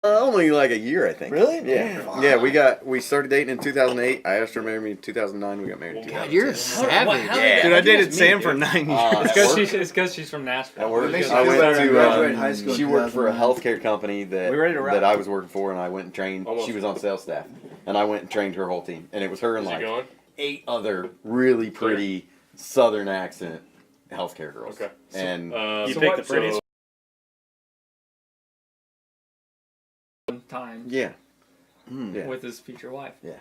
Only like a year, I think. Really? Yeah. Damn. Yeah, we started dating in 2008. I asked her to marry me in 2009. We got married in 2010. God, you're savage. Yeah. Dude, I dated Sam for 9 years. It's because she's from Nashville. At work, makes I you feel better than graduating high went school to, she in worked for a 2009. healthcare company that, We ready to wrap? that I was working for, and I went and trained. She was on sales staff, and I went and trained her whole team. And it was her and like 8 other really pretty Southern accent healthcare girls. Okay. And you picked the prettiest. Time yeah. with his future wife. Yeah.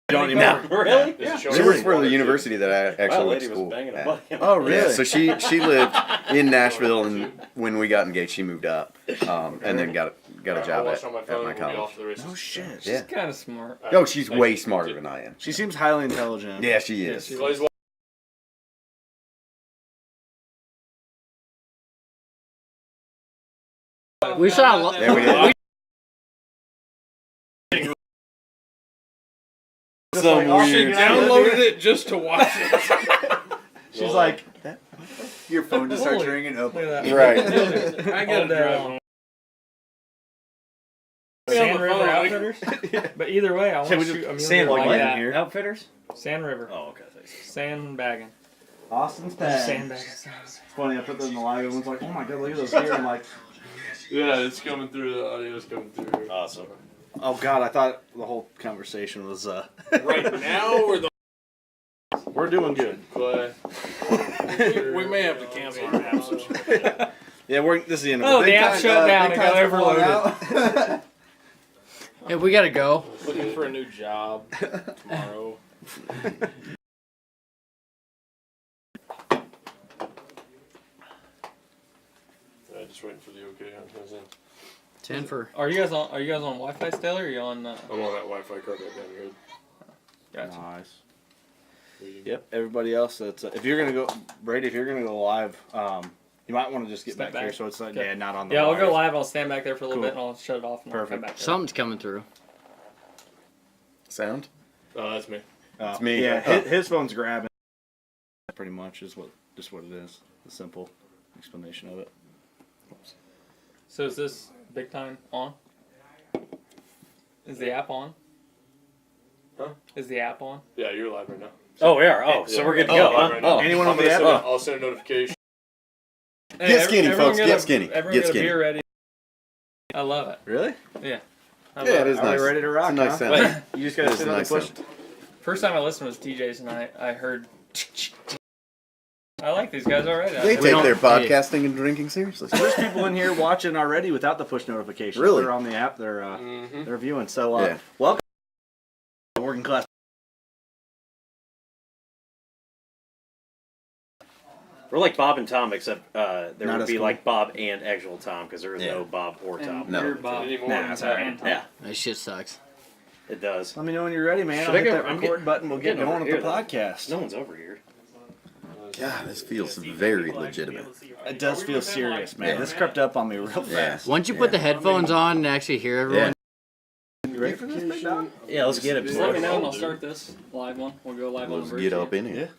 Don't even No. Really? Yeah. She works for the university that I actually went to school at. Oh, really? Yeah, so she lived in Nashville, and when we got engaged, she moved up, and then got a job at my college. Oh, shit. She's kind of smart. Oh, she's way smarter than I am. She seems highly intelligent. Yeah, she is. We saw a lot. Yeah, we did. Some weird. Downloaded it just to watch it. She's like, your phone just starts ringing. Look at that. Right. I got that. Sand River Outfitters? But either way, I want to shoot a Sand like like that. in here. Outfitters? Sand River. Oh, okay. Thanks. Sandbagging. Austin's pad. Sandbagging. It's funny, I put those in the live. Everyone's like, oh my god, look at those here. I'm like, Yeah, it's coming through. The audio's coming through. Awesome. oh god, I thought the whole conversation was, Right now, or the we're doing good. Clay. We may have to cancel our episode. Yeah, this is the end of Oh, it. the app shut down. It got overloaded. Hey, we gotta go. Looking for a new job tomorrow. Just waiting for the okay. I'm 10 for. Are you guys on Wi-Fi still, or are you on? on that Wi-Fi card right down here. Gotcha. Nice. Yep. Everybody else, that's if you're gonna go, Brady, if you're gonna go live, you might want to just get Step back here back. so it's like Okay. not on the. Yeah, I'll go wires. live. I'll stand back there for a little Cool. bit, and I'll shut it off. And I'll come Perfect. back there. Something's coming through. Sound? Oh, that's me. It's me. Yeah, Oh. his phone's grabbing. Pretty much is what it is. The simple explanation of it. So is this big time on? Is the app on? Huh? Is the app on? Yeah, you're live right now. Oh, we are. Oh, Yeah. so we're good to Oh, go, live huh? right now. Anyone I'm on the gonna app? send I'll send a notification. Get skinny, everyone folks, get get a- skinny. Everyone Get get skinny. a beer ready. I love it. Really? Yeah. I Yeah, love it is Are nice. we ready to rock? It's a nice huh? sound. Wait, you just gotta It's sit a on nice the push. sound. First time I listened was TJ's, and I heard. I like these guys already. They take their podcasting and drinking seriously. There's people in here watching already without the push notification. Really? They're on the app. They're viewing. So Yeah. welcome to Working Class. We're like Bob and Tom, except there Not would as be cool. like Bob and actual Tom, because there is Yeah. no Bob or Tom. No. You're Bob. Anymore. Nah, it's all right. And Tom. Yeah, That shit sucks. it does. Let me know when you're ready, man. Should I'll I hit go- that I'm record getting- button. We'll get getting going over with the here, though. podcast. No one's over here. God, this feels very legitimate. It does feel serious, man. This crept up on me real fast. Once you put the headphones on and actually hear everyone. You ready for this, big dog? Yeah, let's get it. Just let me know, and I'll start this live one. We'll go live on Let's the get up in here.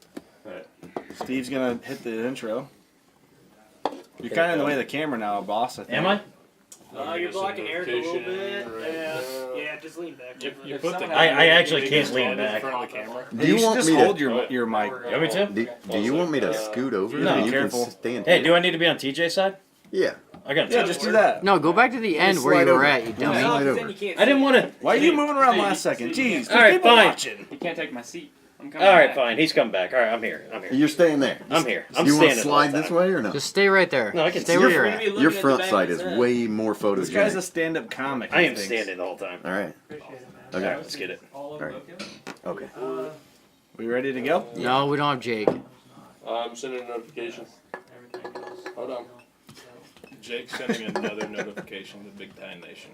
Steve's gonna hit the intro. You're kind of in the way of the camera now, boss. I think. Am I? You're blocking Eric a little bit. Right now. Yeah, just lean back. You put the I actually can't lean back. in front of the camera. Do you should want just me hold to? your mic? You want me to? Do you want me to scoot over? No, you careful. Can stand Hey, here. do I need to be on TJ's side? Yeah. I got Yeah, just do that. No, go back to the end where slide you were over. at, you dummy. Yeah. No, 'cause then you can't I didn't see. want to. Why are you moving around last second? Jeez, All right, people fine. watching. You can't take my seat. I'm coming All right, back. fine. He's coming back. All right, I'm here. I'm here. You're staying there. I'm here. I'm you want standing. to the whole slide this time. way or no? Just stay right there. No, I can stay see where your you're You're at. gonna be Your looking at front the back sight of is his head. way more This guy's a photogenic. stand-up comic. I he am thinks. standing the whole time. All right. All Okay. right, let's get it. All of All right. Okay. We ready to go? No, we don't have Jake. I'm sending a notification. Hold on. Jake's sending another notification to Big Time Nation.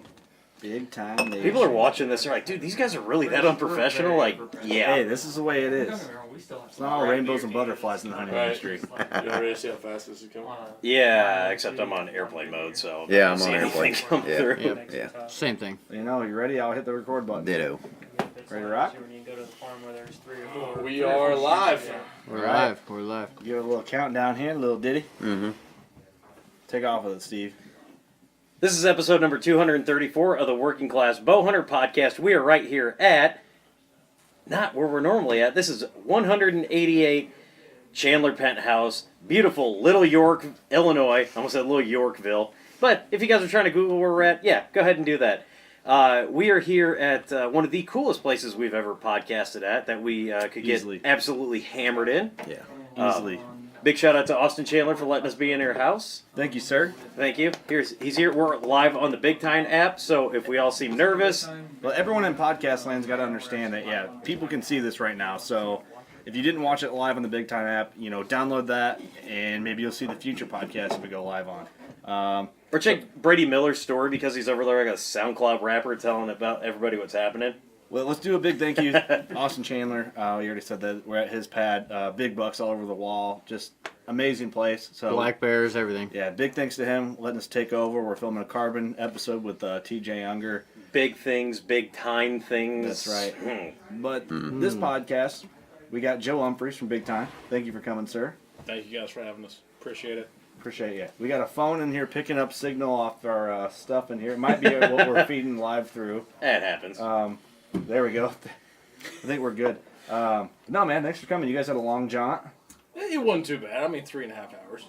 Big time. Nation. People are watching this. They're like, dude, these guys are really that unprofessional. Like, yeah. Hey, this is the way it is. It's not all rainbows and butterflies in the hunting Right. industry. You ready to see how fast this is coming? Yeah, except I'm on airplane mode, so Yeah, I I'm don't on see anything airplane. come Yeah. through. Yeah. Same thing. You know, you ready? I'll hit the record button. Ditto. Ready to rock? When you go to the farm where there's 3 or 4. We are live. We're All right. live. We're live. Give it a little countdown here, a little ditty. Mm-hmm. Take off with it, Steve. This is episode number 234 of the Working Class Bowhunter podcast. We are right here at, not where we're normally at. This is 188 Chandler Penthouse, beautiful Little York, Illinois. I almost said Little Yorkville. But if you guys are trying to Google where we're at, yeah, go ahead and do that. We are here at one of the coolest places we've ever podcasted at that we could get Easily. absolutely hammered in. Yeah. Easily. Big shout out to Austin Chandler for letting us be in your house. Thank you, sir. Thank you. He's here. We're live on the Big Time app, so if we all seem nervous, Well, everyone in podcast land's got to understand that, yeah, people can see this right now. So if you didn't watch it live on the Big Time app, download that, and maybe you'll see the future podcast if we go live on. or check Brady Miller's story because he's over there like a SoundCloud rapper telling about everybody what's happening. Well, let's do a big thank you, Austin Chandler. We already said that we're at his pad. Big bucks all over the wall. Just amazing place. So Black bears, everything. yeah, big thanks to him letting us take over. We're filming a Carbon episode with TJ Unger. Big things, big time things. That's right. Hmm. But this podcast, we got Joe Humphreys from Big Time. Thank you for coming, sir. Thank you guys for having us. Appreciate it. Appreciate you. We got a phone in here picking up signal off our stuff in here. It might be what we're feeding live through. That happens. There we go. I think we're good. No, man, thanks for coming. You guys had a long jaunt. It wasn't too bad. I mean, 3.5 hours.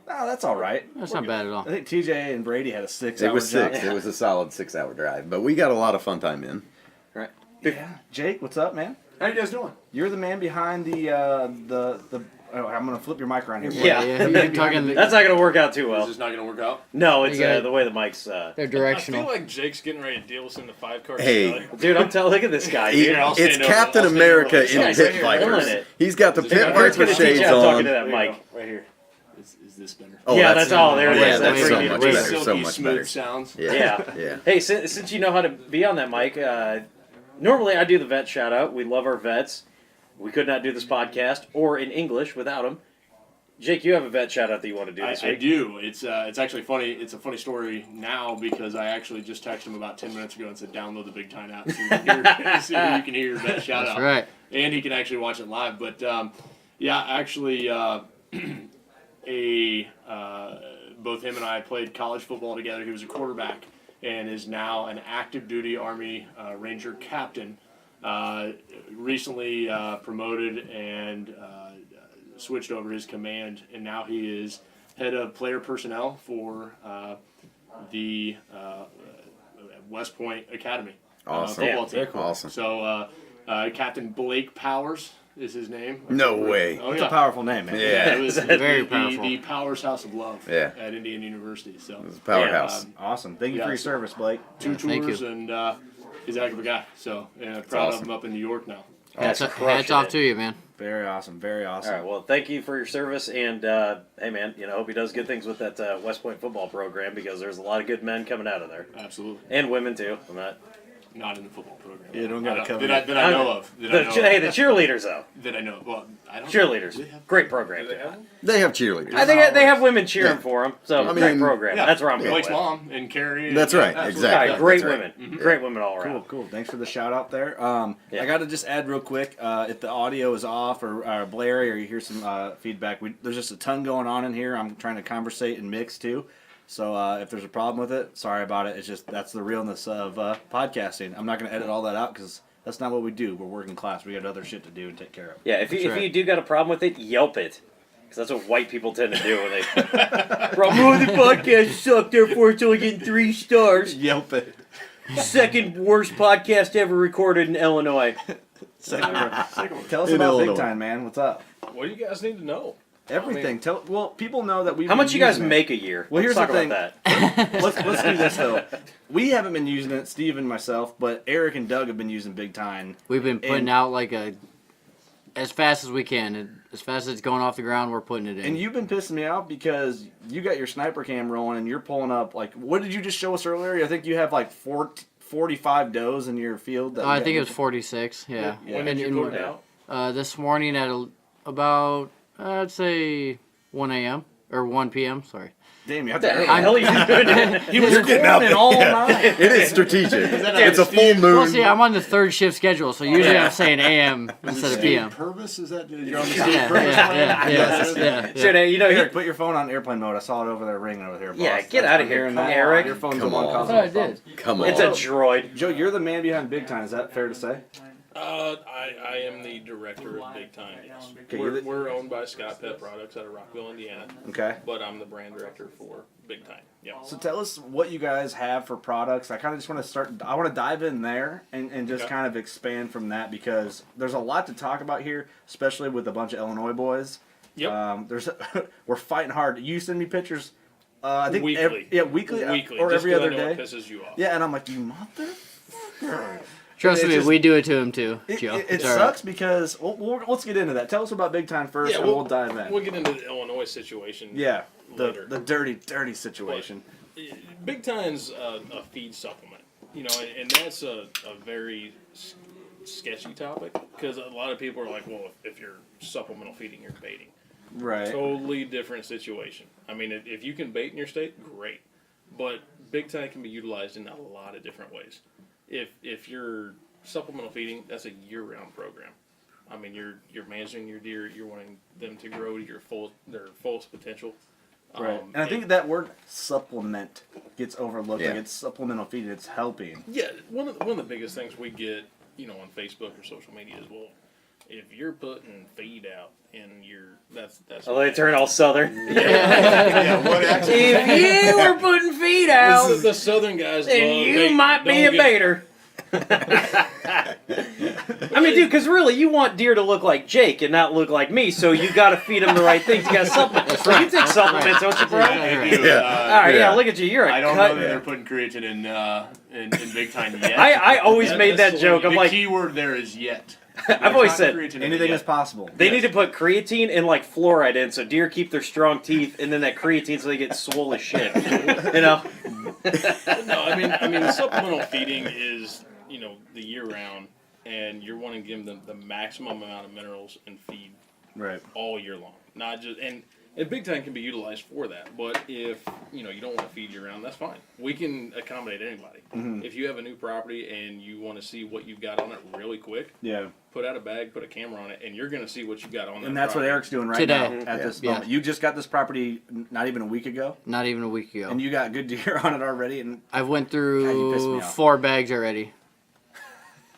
No, that's all right. That's not bad at all. I think TJ and Brady had a 6-hour It was jaunt. 6. It was a solid 6-hour drive, but we got a lot of fun time in. right. Yeah. Jake, what's up, man? How you guys doing? You're the man behind the oh, I'm gonna flip your mic around here. Yeah. You're talking. That's not going to work out too Is well. this not going to work out? No, it's You got- the way the mic's... They're I directional. feel like Jake's getting ready to deal us in the 5-card. Hey. Dude, I'm telling... Look at this guy, He- dude. I'll it's stand over. Captain I'll stand America over. in Yeah, pit he's right here, vipers. holding it. He's got the pit Kurt's viper going to teach shades you how to talk on. into that There you mic. go. Right here. Is this better? Oh, Yeah, that's all. There it yeah, is. that's That's so pretty much good. better. So Silky, much smooth better. sounds. Yeah. Yeah. Hey, since you know how to be on that mic, normally I do the vet shout out. We love our vets. We could not do this podcast or in English without them. Jake, you have a vet shout out that you want to do this I week. do. It's actually funny. It's a funny story now because I actually just texted him about 10 minutes ago and said download the Big Time app so you can hear your vet shout That's out. right. And he can actually watch it live. But yeah, actually, both him and I played college football together. He was a quarterback and is now an active duty Army Ranger captain. Recently promoted and switched over his command, and now he is head of player personnel for the West Point Academy Awesome. football team. Awesome. So Captain Blake Powers is his name. No way. Oh It's yeah. a powerful name, man. Yeah. It was Very the powerful. Powers House of Love Yeah. at Indiana University. So It's a powerhouse. Awesome. Thank you Yeah, for your so- service, Blake. 2 thank tours you. and he's a heck of a guy. So yeah, proud of awesome. him up in New York now. Hats crushing off it. to you, man. Very awesome. Very awesome. All right, well, thank you for your service, and hey, man, hope he does good things with that West Point football program because there's a lot of good men coming out of there, Absolutely. and women too. I'm Not in the football program. You don't gotta cover that it. I know of. Hey, the cheerleaders though, That I know. Well, I don't. cheerleaders, Do they have- great program. do they have one? They have cheerleaders. I think they have women cheering Yeah. for them, so I great mean, program. Yeah, That's where I'm going Blake's with. mom and Carrie. That's and, right, yeah, absolutely. exactly. Right, great That's right. women, great women all around. Cool. Thanks for the shout out there. Yeah. I got to just add real quick, if the audio is off or blary or you hear some feedback, there's just a ton going on in here. I'm trying to conversate and mix too. So if there's a problem with it, sorry about it. It's just that's the realness of podcasting. I'm not going to edit all that out because that's not what we do. We're working class. We got other shit to do and take care of. Yeah, if you right. do got a problem with it, Yelp it. Because that's what white people tend to do when they. Bro, the podcast sucked, therefore it's only getting 3 stars. Yelp it. Second worst podcast ever recorded in Illinois. Tell us In about Illinois. Big Time, man. What's up? What do you guys need to know? Everything. Well, people know that we. How much you guys make a year? Well, here's Let's the talk thing. about that. Let's do this though. We haven't been using it, Steve and myself, but Eric and Doug have been using Big Time. We've been putting And- out as fast as we can. As fast as it's going off the ground, we're putting it in. And you've been pissing me off because you got your sniper cam rolling and you're pulling up what did you just show us earlier? I think you have 45 does in your field. I think it was 46. Yeah. Yeah. When did you put it out? This morning at about I'd say 1 a.m. or 1 p.m. Sorry. Damn, you have What to. the hell are you doing? He was getting out cornering there. all Yeah. night. It is strategic. It's a full moon. Well, see, I'm on the 3rd shift schedule, so usually I'm saying AM instead of PM. Purvis, is that you're on the Yeah, yeah. Shit, you know, Eric, put your phone on airplane mode. I saw it over there ringing over here. Boss. Yeah, get That's out of when here, you're not- Eric. Your phone's Come the one on. causing I the did. problems. Come on. it's a droid. Joe, you're the man behind Big Time. Is that fair to say? I am the director of Big Time. Yes. Okay, you're the- We're owned by Scott Pet Products out of Rockville, Indiana, Okay. but I'm the brand director for Big Time. Yeah. So tell us what you guys have for products. I kind of just want to start. I want to dive in there and just Okay. kind of expand from that because there's a lot to talk about here, especially with a bunch of Illinois boys. Yep. We're fighting hard. You send me pictures. I think Weekly. weekly Just or every 'cause I other know it day. pisses you off. Yeah, and I'm like, you motherfucker. Trust It's me, just- we do it to him too, It, Joe. it It's all sucks because let's get into that. Tell us about Big Time first, Yeah, and we'll dive in. We'll get into the Illinois situation. Yeah, later. the dirty situation. Big Time's a feed supplement, you know, and that's a very sketchy topic because a lot of people are like, well, if you're supplemental feeding, you're baiting. Right. Totally different situation. I mean, if you can bait in your state, great, but Big Time can be utilized in a lot of different ways. If you're supplemental feeding, that's a year-round program. I mean, you're managing your deer, you're wanting them to grow to their fullest potential. Right. And I think that word supplement gets overlooked. Yeah. Like it's supplemental feeding. It's helping. Yeah, one of the biggest things we get, you know, on Facebook or social media is, well, if you're putting feed out and that's Oh, they turn all southern. Yeah, what actually? If you were putting feet out, the southern guys, then love you bait. might be a Don't get- baiter. I mean, dude, because really, you want deer to look like Jake and not look like me, so you got to feed them the right things. You got to supplement. So you take supplements, don't you, bro? All Right. right, yeah. Look at you. You're a I don't cut. know that they're putting creatine in Big Time yet. I always made that joke. I'm the like, key word there is yet. I've always said Anything is possible. they need to put creatine and like fluoride in, so deer keep their strong teeth, and then that creatine so they get swole as shit. You know. No, I mean, supplemental feeding is, you know, the year round, and you're wanting to give them the maximum amount of minerals and feed Right. all year long. Not just and Big Time can be utilized for that. But if you know you don't want to feed year round, that's fine. We can accommodate anybody. Mm-hmm. If you have a new property and you want to see what you've got on it really quick, Yeah. put out a bag, put a camera on it, and you're going to see what you've got on that. And that's what property. Eric's doing right Today. now at this Yeah. moment. You just got this property not even a week ago, Not even a week ago. and you got good deer on it already. And I went God, you pissed me through off. 4 bags already.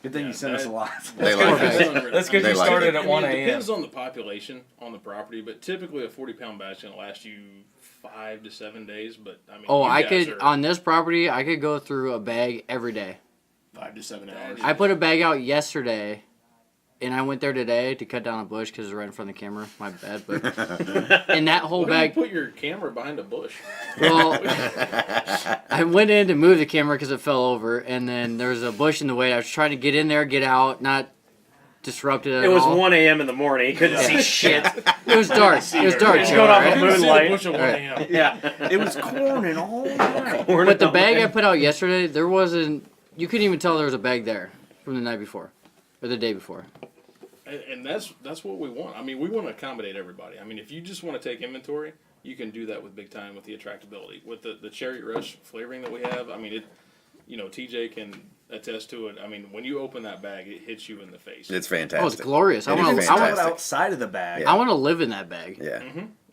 good thing you sent us a lot. They like That's it. That's because They you like started it. at 1 It a.m. depends on the population on the property, but typically a 40-pound batch is going to last you 5 to 7 days. But I mean, Oh, you I guys could are- on this property. I could go through a bag every day. 5 to 7 hours. I put a bag out yesterday, and I went there today to cut down a bush because it's right in front of the camera. My bad, but and that whole Why don't you bag. put your camera behind a bush? Well, I went in to move the camera because it fell over, and then there was a bush in the way. I was trying to get in there, get out, not disrupt it at It was all. 1 a.m. in the morning. He couldn't see shit. It was dark. It was dark. He's Joe, going off right? the moonlight. Bush at 1 Right. a.m. Yeah. It was corn and all night. But the bag I put out yesterday, there wasn't. You couldn't even tell there was a bag there from the night before, or the day before. And that's what we want. I mean, we want to accommodate everybody. I mean, if you just want to take inventory, you can do that with Big Time with the attractability, with the Cherry Rush flavoring that we have. I mean, it. You know, TJ can attest to it. I mean, when you open that bag, it hits you in the face. It's Oh, fantastic. it's glorious. I It is want It's to. I fantastic. not outside of the bag. Yeah. want to live in that bag. Yeah.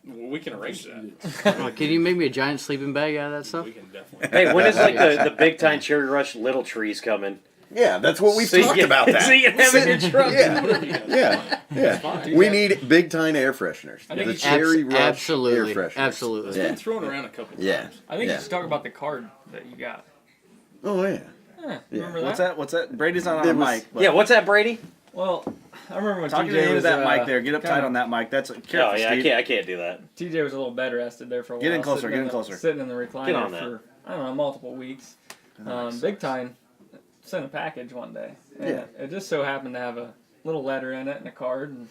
Well, we can arrange that. Can you make me a giant sleeping bag out of that stuff? We can definitely. Hey, when is like the Big Time Cherry Rush little trees coming? Yeah, that's what we've So you talked can- about that. So you can have it in your truck. Yeah. We need big time air fresheners. I think The you should- Cherry Rush Absolutely. air fresheners. It's Absolutely. been thrown around a couple Yeah. times. I think Yeah. you should talk about the card that you got. Oh yeah. Remember What's that? that? What's that? Brady's not on It a was- mic. but Yeah, what's that, Brady? Well, I remember when Talk TJ into was that mic there. Get up tight kinda- on that mic. That's Oh careful, yeah, Steve. I can't do that. TJ was a little bed rested there for a while. Get in closer, sitting get in the- closer. Sitting in the recliner Get on that. for, I don't know, multiple weeks. Big Time sent a package one day. And it just so happened to have a little letter in it and a card. And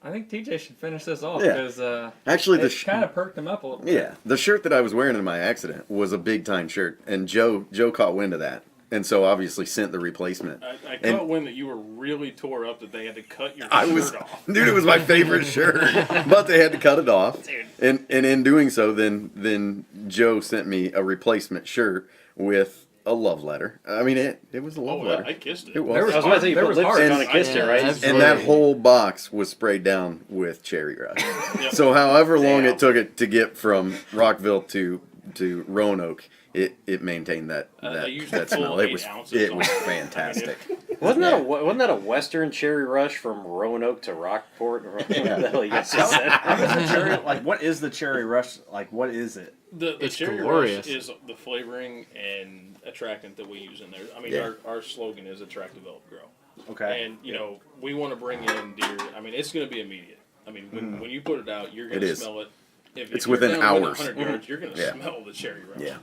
I think TJ should finish this off Yeah. because Actually, it kind of perked him up a little bit. yeah, the shirt that I was wearing in my accident was a big time shirt, and Joe caught wind of that, and so obviously sent the replacement. I And- caught wind that you were really tore up that they had to cut your I shirt was, off. dude, it was my favorite shirt, but they had to cut it off. Dude. And in doing so, then Joe sent me a replacement shirt with a love letter. I mean, it was a love Oh, letter. I kissed it. It was. There I was about to say you There put was lipstick heart. on and kissed it, Yeah, right? absolutely. And that whole box was sprayed down with cherry rush. Yep. So however long Damn. it took it to get from Rockville to Roanoke, it maintained that I used that the full smell. It 8 was ounces on it. fantastic. Wasn't that a Western cherry rush from Roanoke to Rockport? Or whatever the hell you guys just said? How does the cherry, like, what is the cherry rush? Like, what is it? The It's cherry glorious. rush is the flavoring and attractant that we use in there. I mean, Yeah. our slogan is attract, develop, grow. Okay. And you know, we want to bring in deer. I mean, it's going to be immediate. I mean, when you put it out, you're going It to is. smell it. If It's you're within down hours. 100 yards, you're going to Yeah. smell the cherry rush. Yeah,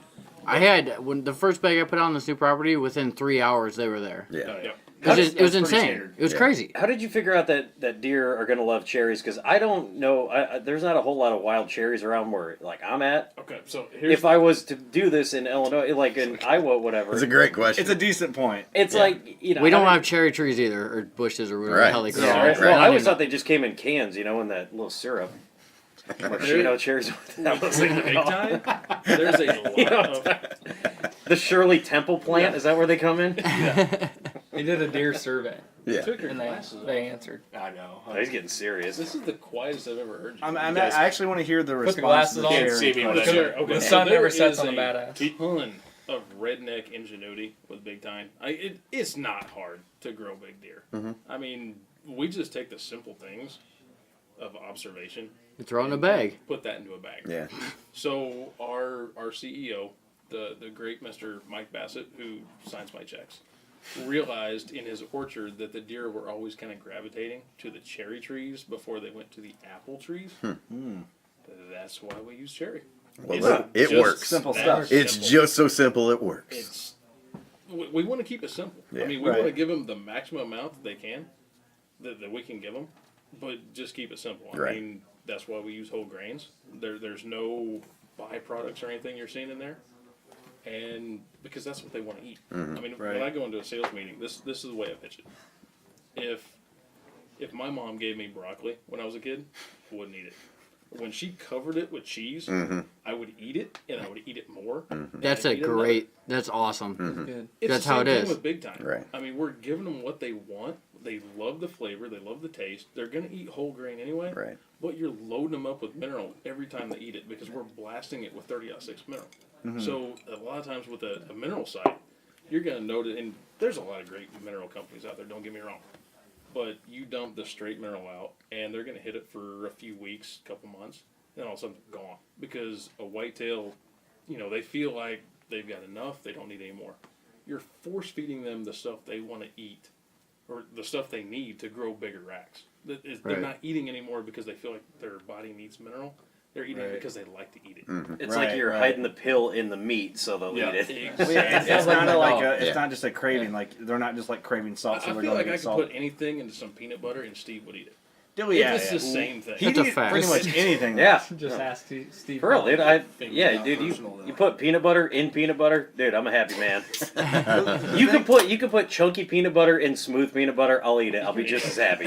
I had when the first bag I put on this new property. Within 3 hours, they were there. yeah. Oh, yeah. It was, That's it was pretty insane. standard. It was Yeah. crazy. How did you figure out that deer are going to love cherries? Because I don't know. There's not a whole lot of wild cherries around where like I'm at. Okay, so here's If I was to do this in Illinois, like in Iowa, whatever, It's a great question. It's a decent point. it's Yeah. like you know We don't how have cherry trees either, or bushes, or whatever Right. the hell they call Yeah, them. right. Right. Well, I always Not thought they just came in cans, you know, in that little syrup. Maraschino cherries. What the hell is big it called? time, there's a lot You know, of The Shirley Temple plant, Yeah. is that where they come in? He did a deer survey, Yeah. took your and glasses off. they answered. I know. Oh, he's getting serious. This is the quietest I've ever heard you. I guys actually want to hear the the response. glasses to the on. cherry Can't see me with question. that. Okay, The so sun there never sets is on a a badass. ton of redneck ingenuity with big time. It's not hard to grow big deer. I mean, we just take the simple things of observation. Throw it in a bag. Put that into a bag. Yeah. So our CEO, the great Mr. Mike Bassett, who signs my checks, realized in his orchard that the deer were always kind of gravitating to the cherry trees before they went to the apple trees. That's why we use cherry. Well, It's it just works. Simple that stuff. It's simple. just so simple it works. It's we want to keep it simple. Yeah. I mean, we Right. want to give them the maximum amount that they can, that we can give them, but just keep it simple. I Right. mean, that's why we use whole grains. There's no byproducts or anything you're seeing in there, and because that's what they want to eat. I mean, Right. when I go into a sales meeting, this is the way I pitch it. If my mom gave me broccoli when I was a kid, I wouldn't eat it. When she covered it with cheese, I would eat it, and I would eat it more. That's and a eat another. great. That's awesome. Good. It's That's the how same it thing is. with big time. Right. I mean, we're giving them what they want. They love the flavor. They love the taste. They're gonna eat whole grain anyway. Right. But you're loading them up with mineral every time they eat it because we're blasting it with 30-6 mineral. So a lot of times with a mineral site, you're gonna notice, and there's a lot of great mineral companies out there. Don't get me wrong. But you dump the straight mineral out, and they're gonna hit it for a few weeks, couple months, then all of a sudden it's gone because a whitetail, you know, they feel like they've got enough. They don't need any more. You're force feeding them the stuff they want to eat, or the stuff they need to grow bigger racks. They're Right. not eating anymore because they feel like their body needs mineral. They're eating it Right. because they like to eat it. It's Right, like you're right. hiding the pill in the meat, so they'll Yeah, eat it. exactly. It's like not my like dog. it's Yeah. not just a craving. Like they're not just like craving salt. So I they're feel going like to I get could salt. put anything into some peanut butter and Steve would eat it. Yeah, It's the same thing. He That's a eat fact. pretty much anything. Yeah. Just ask Steve. For real, dude. Yeah, Not dude. personal, You though. put peanut butter in peanut butter, dude. I'm a happy man. you can put chunky peanut butter in smooth peanut butter. I'll eat it. I'll be just as happy.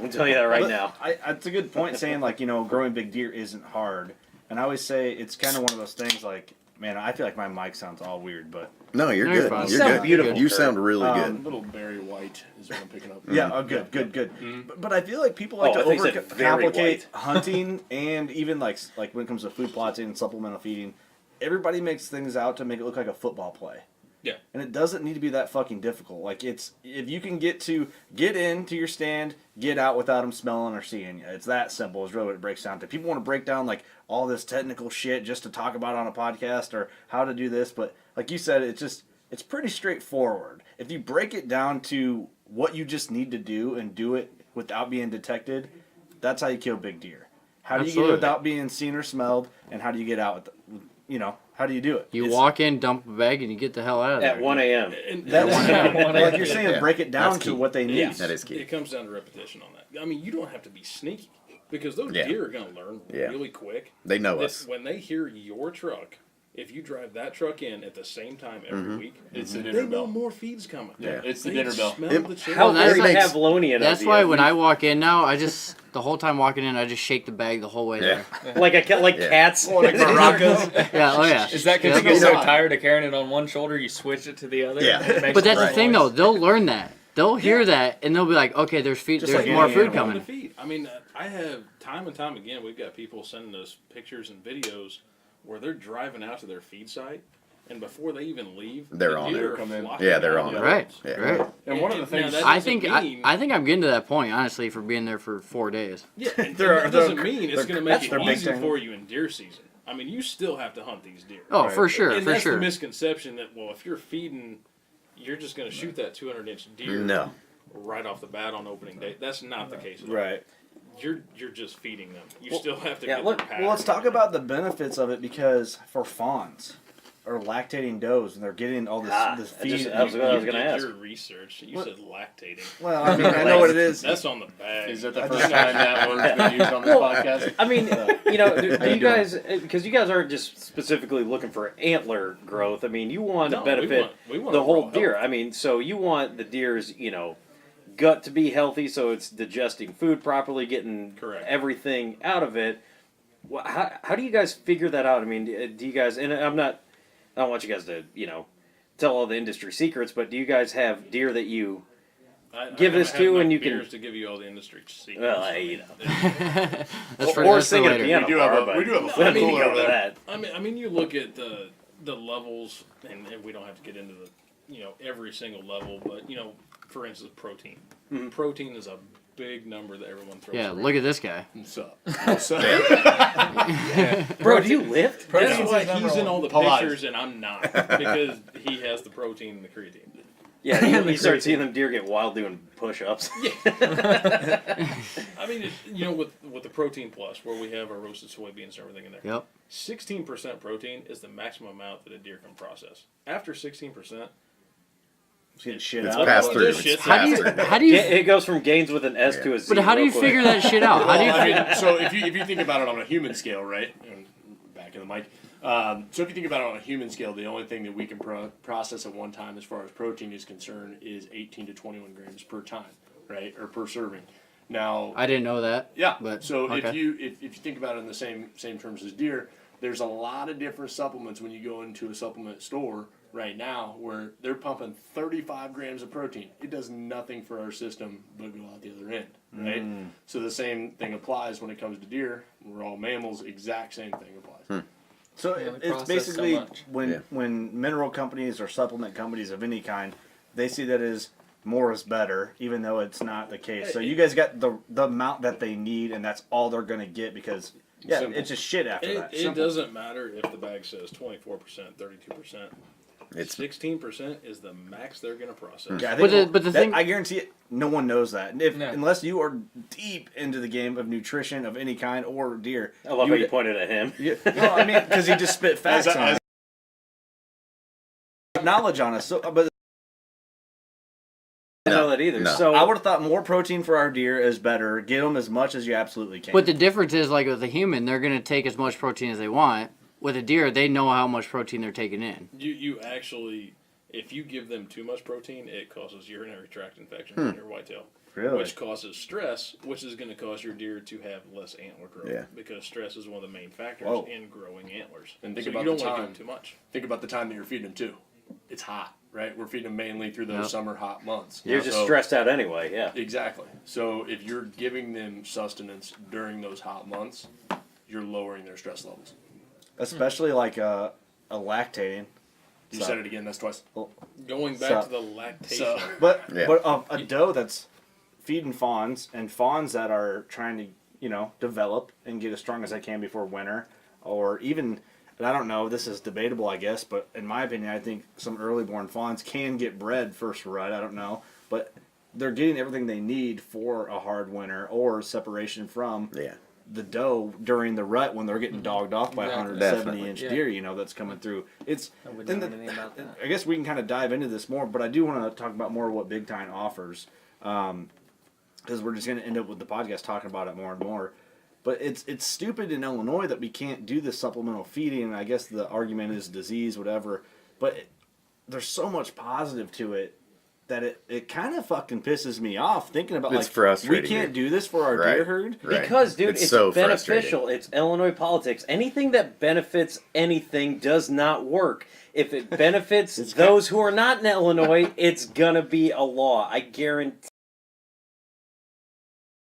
I'm telling you that right But now. it's a good point saying like growing big deer isn't hard, and I always say it's kind of one of those things like, man, I feel like my mic sounds all weird, but No, you're No, you're good. fine. You're Sound good. beautiful, You Kurt. sound really good. Little Barry White is what I'm picking up. yeah, good. But I feel like people like Oh, I to thought you said very overcomplicate white. hunting and even like when it comes to food plotting and supplemental feeding. Everybody makes things out to make it look like a football play. Yeah. And it doesn't need to be that fucking difficult. Like if you can get into your stand, get out without them smelling or seeing you. It's that simple. Is really what it breaks down to. People want to break down like all this technical shit just to talk about on a podcast or how to do this, but like you said, it's pretty straightforward. If you break it down to what you just need to do and do it without being detected, that's how you kill big deer. How do you get Absolutely. it without being seen or smelled, and how do you get out how do you do it? You It's- walk in, dump a bag, and you get the hell out of there. At 1 a.m. And Like you're saying, Yeah. break it down That's to key. what they need. Yeah. That is key. It comes down to repetition on that. I mean, you don't have to be sneaky because those Yeah. deer are going to learn Yeah. really quick. They know that us. when they hear your truck if you drive that truck in at the same time every week, It's the they dinner know bell. more feed's coming. Yeah, it's the They dinner bell. smell the chicken. How that's very like- Pavlovian. That's of why you. when I walk in now, the whole time walking in, I just shake the bag the whole way there. like cats. Like maracas. Yeah, oh yeah. Is that because Yeah. you get so tired of carrying it on one shoulder, you switch it to the other? Yeah. It makes But that's a the thing, noise? though. They'll learn that. They'll hear that, and they'll be like, okay, there's Just there's like more any food animal. To coming. feed. I mean, I have time and time again, we've got people sending us pictures and videos where they're driving out to their feed site, and before they even leave, They're the on deer it. are Come in. flocking Yeah, they're down on the it. Right, roads. Yeah. right. And one of the now things that I doesn't think mean- I think I'm getting to that point, honestly, for being there for 4 days. Yeah, and They're- that doesn't they're- mean it's they're- going to make that's it their big easy thing. for you in deer season. I mean, you still have to hunt these deer. Oh, for sure, and for that's sure. the misconception that, well, if you're feeding, you're just going to shoot that 200-inch deer No. right off the bat on opening day. That's not the case at all. Right. You're just feeding them. You still have to yeah, get look- their pattern. Well, let's talk about the benefits of it, because for fawns or lactating does, and they're getting all this this feed. I was going to did ask. your research. You said lactating. Well, I mean, I know what it is. That's on the bag. Is that the first time that word's been used on this podcast? I mean, do you guys, because you guys aren't just specifically looking for antler growth. I mean, you want to No, benefit we want the whole overall deer. health. I mean, so you want the deer's, gut to be healthy, so it's digesting food properly, getting Correct. everything out of it. How do you guys figure that out? I mean, do you guys, and I don't want you guys to, tell all the industry secrets, but do you guys have deer that you, give this have to enough and you can- beers to give you all the industry secrets. well, That's for, or that's for sing at a later. piano We do have bar, a- but we do have a we full don't need to cooler go over to there. that. I mean, you look at the levels, and we don't have to get into the every single level, but for instance, protein. Mhm. Protein is a big number that everyone throws. Yeah, around. look at this guy. What's up? What's up? Bro, do you lift? That's Protein's why his number he's in one. all the Polite. pictures and I'm not, because he has the protein and the creatine. Yeah, you start seeing them deer get wild doing push-ups. I mean, with the protein plus, where we have our roasted soybeans and everything in there. Yep. 16% protein is the maximum amount that a deer can process. After 16%, It's getting shit It's out. passed through. Just It's shit. How do passed you through. how do you It goes from gains with an S to a Z. but how do you real quick. figure that shit out? How do you Well, I mean, so if you think about it on a human scale, right? And back in the mic. So if you think about it on a human scale, the only thing that we can process at one time, as far as protein is concerned, is 18 to 21 grams per time, right, or per serving. Now, I didn't know that. yeah. But So okay. if you think about it in the same terms as deer, there's a lot of different supplements when you go into a supplement store right now where they're pumping 35 grams of protein. It does nothing for our system but go out the other end, right? So the same thing applies when it comes to deer. We're all mammals. Exact same thing applies. So Yeah, we it's process basically so much. when mineral companies or supplement companies of any kind, they see that as more is better, even though it's not the case. So you guys got the amount that they need, and that's all they're gonna get, because Simple. it's just shit after that. it doesn't matter if the bag says 24%, 32%. It's 16% is the max they're going to process. Yeah, I But think, the that- thing- I guarantee it, no one knows that. No. Unless you are deep into the game of nutrition of any kind or deer. I love how you would- pointed at him. No, I mean, because he just spit facts As- on as- us. Knowledge on us. So, but I don't know that either. No. So I would have thought more protein for our deer is better. Get them as much as you absolutely can. But the difference is, like with a human, they're gonna take as much protein as they want. With a deer, they know how much protein they're taking in. You actually, if you give them too much protein, it causes urinary tract infection in your whitetail. Really? Which causes stress, which is going to cause your deer to have less antler growth. Yeah. Because stress is one of the main factors Whoa. in growing antlers. And think so about you don't the want to time. give them too much. Think about the time that you're feeding them too. It's hot, right? We're feeding them mainly through those Yep. summer hot months. you're just So- stressed out anyway. Yeah. Exactly. So if you're giving them sustenance during those hot months, you're lowering their stress levels. Especially like a lactating. You So- said it again. That's twice. Going back So- to the lactation. So But Yeah. a doe that's feeding fawns and fawns that are trying to develop and get as strong as they can before winter, or even, and I don't know, this is debatable I guess, but in my opinion I think some early born fawns can get bred first rut. I don't know, but they're getting everything they need for a hard winter or separation from yeah. the doe during the rut when they're getting dogged off by a Exactly. 170-inch Definitely. deer, that's coming through. It's I wouldn't and know anything about that. I guess we can kind of dive into this more, but I do want to talk about more what Big Time offers, because we're just going to end up with the podcast talking about it more and more. But it's stupid in Illinois that we can't do this supplemental feeding. And I guess the argument is disease, whatever. But there's so much positive to it that it kind of fucking pisses me off thinking about It's like frustrating. we can't do this for our Right. deer herd. Right. Because, dude, it's so beneficial. frustrating. It's Illinois politics. Anything that benefits anything does not work. If it benefits those who are not in Illinois, it's gonna be a law. I guarantee.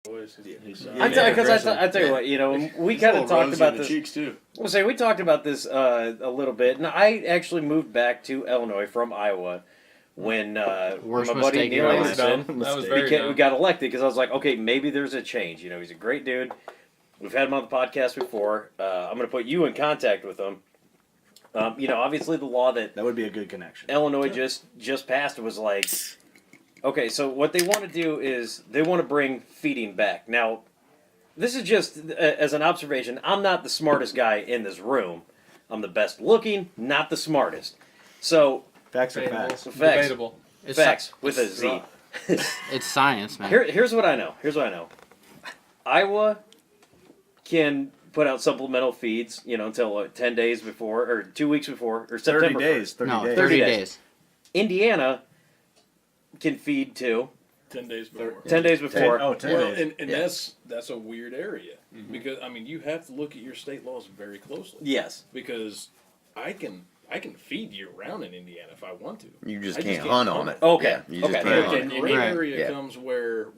I tell you what, you know, we kind of talked about this. Cheeks too. We'll say we talked about this a little bit, and I actually moved back to Illinois from Iowa when Worst my buddy mistake Neil of your life. Anderson That was very dumb. we got elected because I was like, okay, maybe there's a change. You know, he's a great dude. We've had him on the podcast before. I'm going to put you in contact with him. You know, obviously the law that That would be a good connection. Illinois just passed was like, okay, so what they want to do is they want to bring feeding back. Now, this is just as an observation. I'm not the smartest guy in this room. I'm the best looking, not the smartest. So, Facts are Debatable. facts. facts, Debatable. It's facts with a Z. It's science, man. Here's what I know. Iowa can put out supplemental feeds, you know, until 10 days before, or 2 weeks before, or 30 September days. 30 no, days. 30 days. days. Indiana can feed too. 10 days before. 10 days before. 10 Well, days. and Yeah. that's a weird area because I mean you have to look at your state laws very closely. Yes. Because I can feed year round in Indiana if I want to. You just I can't hunt on it. Okay. Yeah, you just Okay. can't But hunt then it. your Right. area Yeah. comes where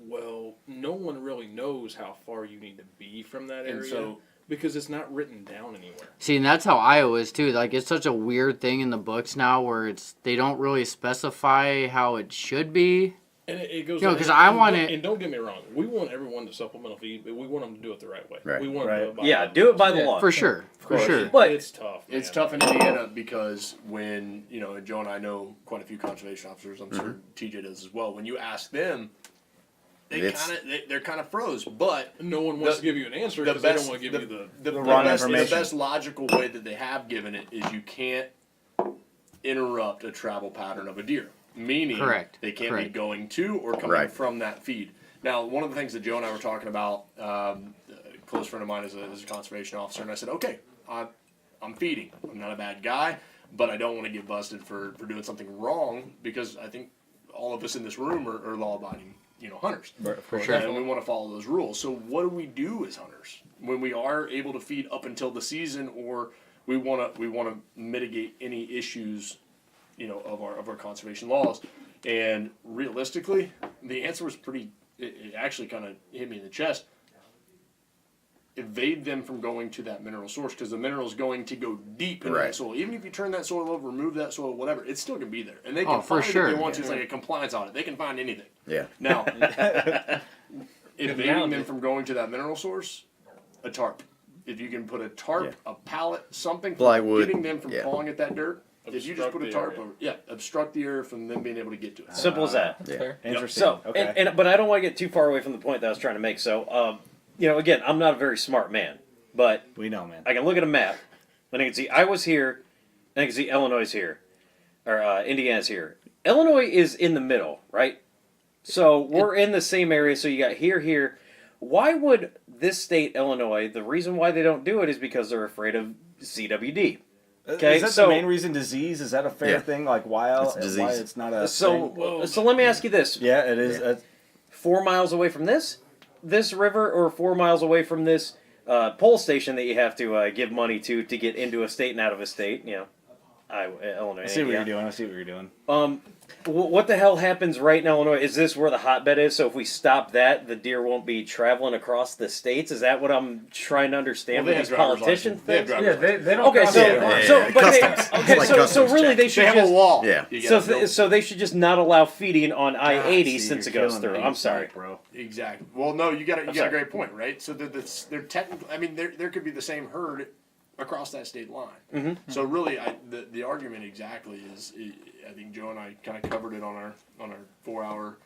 no one really knows how far you need to be from that And area so- because it's not written down anywhere. See, and that's how Iowa is too. Like, it's such a weird thing in the books now where they don't really specify how it should be. And it goes. You know, 'cause I want it- And don't get me wrong, we want everyone to supplemental feed, but we want them to do it the right way. Right. We want Right. them to abide Yeah, by do it by the Yeah, law. For sure. For sure. But- it's tough. It's man. tough in Indiana because when, you know, Joe and I know quite a few conservation officers, I'm sure TJ does as well. When you ask them, It's- they're kind of froze, but No one wants The- to give you an answer the because they don't best want to give you the. the wrong best, the information. best logical way that they have given it is you can't interrupt a travel pattern of a deer. Meaning Correct. they can't Correct. be going to or coming Right. from that feed. Now, one of the things that Joe and I were talking about, a close friend of mine is a conservation officer, and I said, okay, I'm feeding. I'm not a bad guy, but I don't want to get busted for doing something wrong because I think all of us in this room are law-abiding, hunters. For sure. And we want to follow those rules. So what do we do as hunters when we are able to feed up until the season, or we want to mitigate any issues, of our conservation laws? And realistically, the answer was pretty. It actually kind of hit me in the chest. Evade them from going to that mineral source because the mineral is going to go deep into Right. that soil. Even if you turn that soil over, remove that soil, whatever, it's still gonna be there. And they Oh, can for find sure. if they want to. It's like a compliance audit. They can find anything. Yeah. Now, evading analogy. them from going to that mineral source, a tarp. If you can put a tarp, Yeah. a pallet, something, Plywood, getting them from yeah. pawing at that dirt. If you just Obstruct put a the tarp area. over, obstruct the air from them being able to get to it. Simple as that. That's Yeah. fair. Interesting. So, Okay. but I don't want to get too far away from the point that I was trying to make. So, again, I'm not a very smart man, but we know, man. I can look at a map and I can see Iowa's here, and I can see Illinois is here, or Indiana's here. Illinois is in the middle, right? So we're in the same area. So you got here. Why would this state, Illinois, the reason why they don't do it is because they're afraid of CWD. Okay, is that so- the main reason? Disease? Is that a fair Yeah. thing? Like why? It's disease. Why it's not a So, thing? so let me ask you this: Yeah, it is. Yeah. 4 miles away from this river, or 4 miles away from this pole station that you have to give money to get into a state and out of a state? Illinois. I see what yeah. you're doing. I see what you're doing. What the hell happens right in Illinois? Is this where the hotbed is? So if we stop that, the deer won't be traveling across the states? Is that what I'm trying to understand Well, with they these have driver's politician license. They have things? driver's Yeah, license. they don't. Okay, cross so the Yeah, line. yeah, so yeah. but they, Customs. okay, It's like so customs really check. they They should have a just wall. Yeah. You gotta build. so they should just not allow feeding on I-80 See, since it you're goes killing through. me. I'm sorry. bro. Exactly. Well, no, you got a sorry. great point, right? So they're technically. I mean, there could be the same herd across that state line. Mm-hmm. So really, the argument exactly is, I think Joe and I kind of covered it on our 4-hour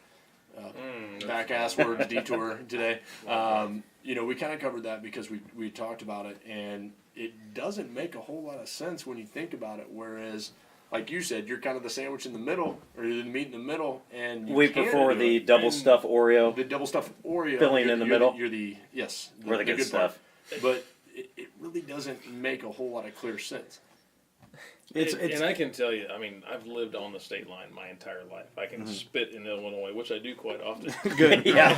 back ass words detour today. We kind of covered that because we talked about it, and it doesn't make a whole lot of sense when you think about it. Whereas like you said, you're kind of the sandwich in the middle, or you're the meat in the middle, and you We can prefer do the it. double And stuff Oreo. the double stuffed Oreo Filling in the middle. You're the yes, Or the good part. stuff. But it really doesn't make a whole lot of clear sense. And I can tell you, I mean, I've lived on the state line my entire life. I can spit in Illinois, which I do quite often. Good. Yeah.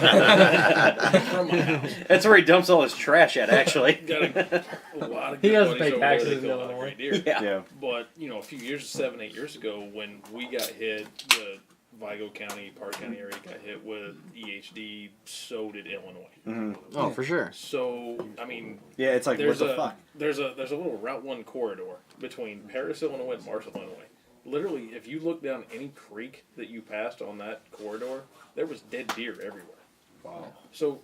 From my house. That's where he dumps all his trash at, actually. Got a lot of He good doesn't buddies pay over taxes there that in kill a lot of Illinois. great deer. Yeah. Yeah. But, you know, a few years, 7, 8 years ago, when we got hit, the Vigo County, Park County area got hit with EHD, so did Illinois. Oh, for sure. So, I mean, Yeah, it's like, what there's the a fuck? there's a little Route 1 corridor between Paris, Illinois, and Marshall, Illinois. Literally, if you look down any creek that you passed on that corridor, there was dead deer everywhere. Wow. So,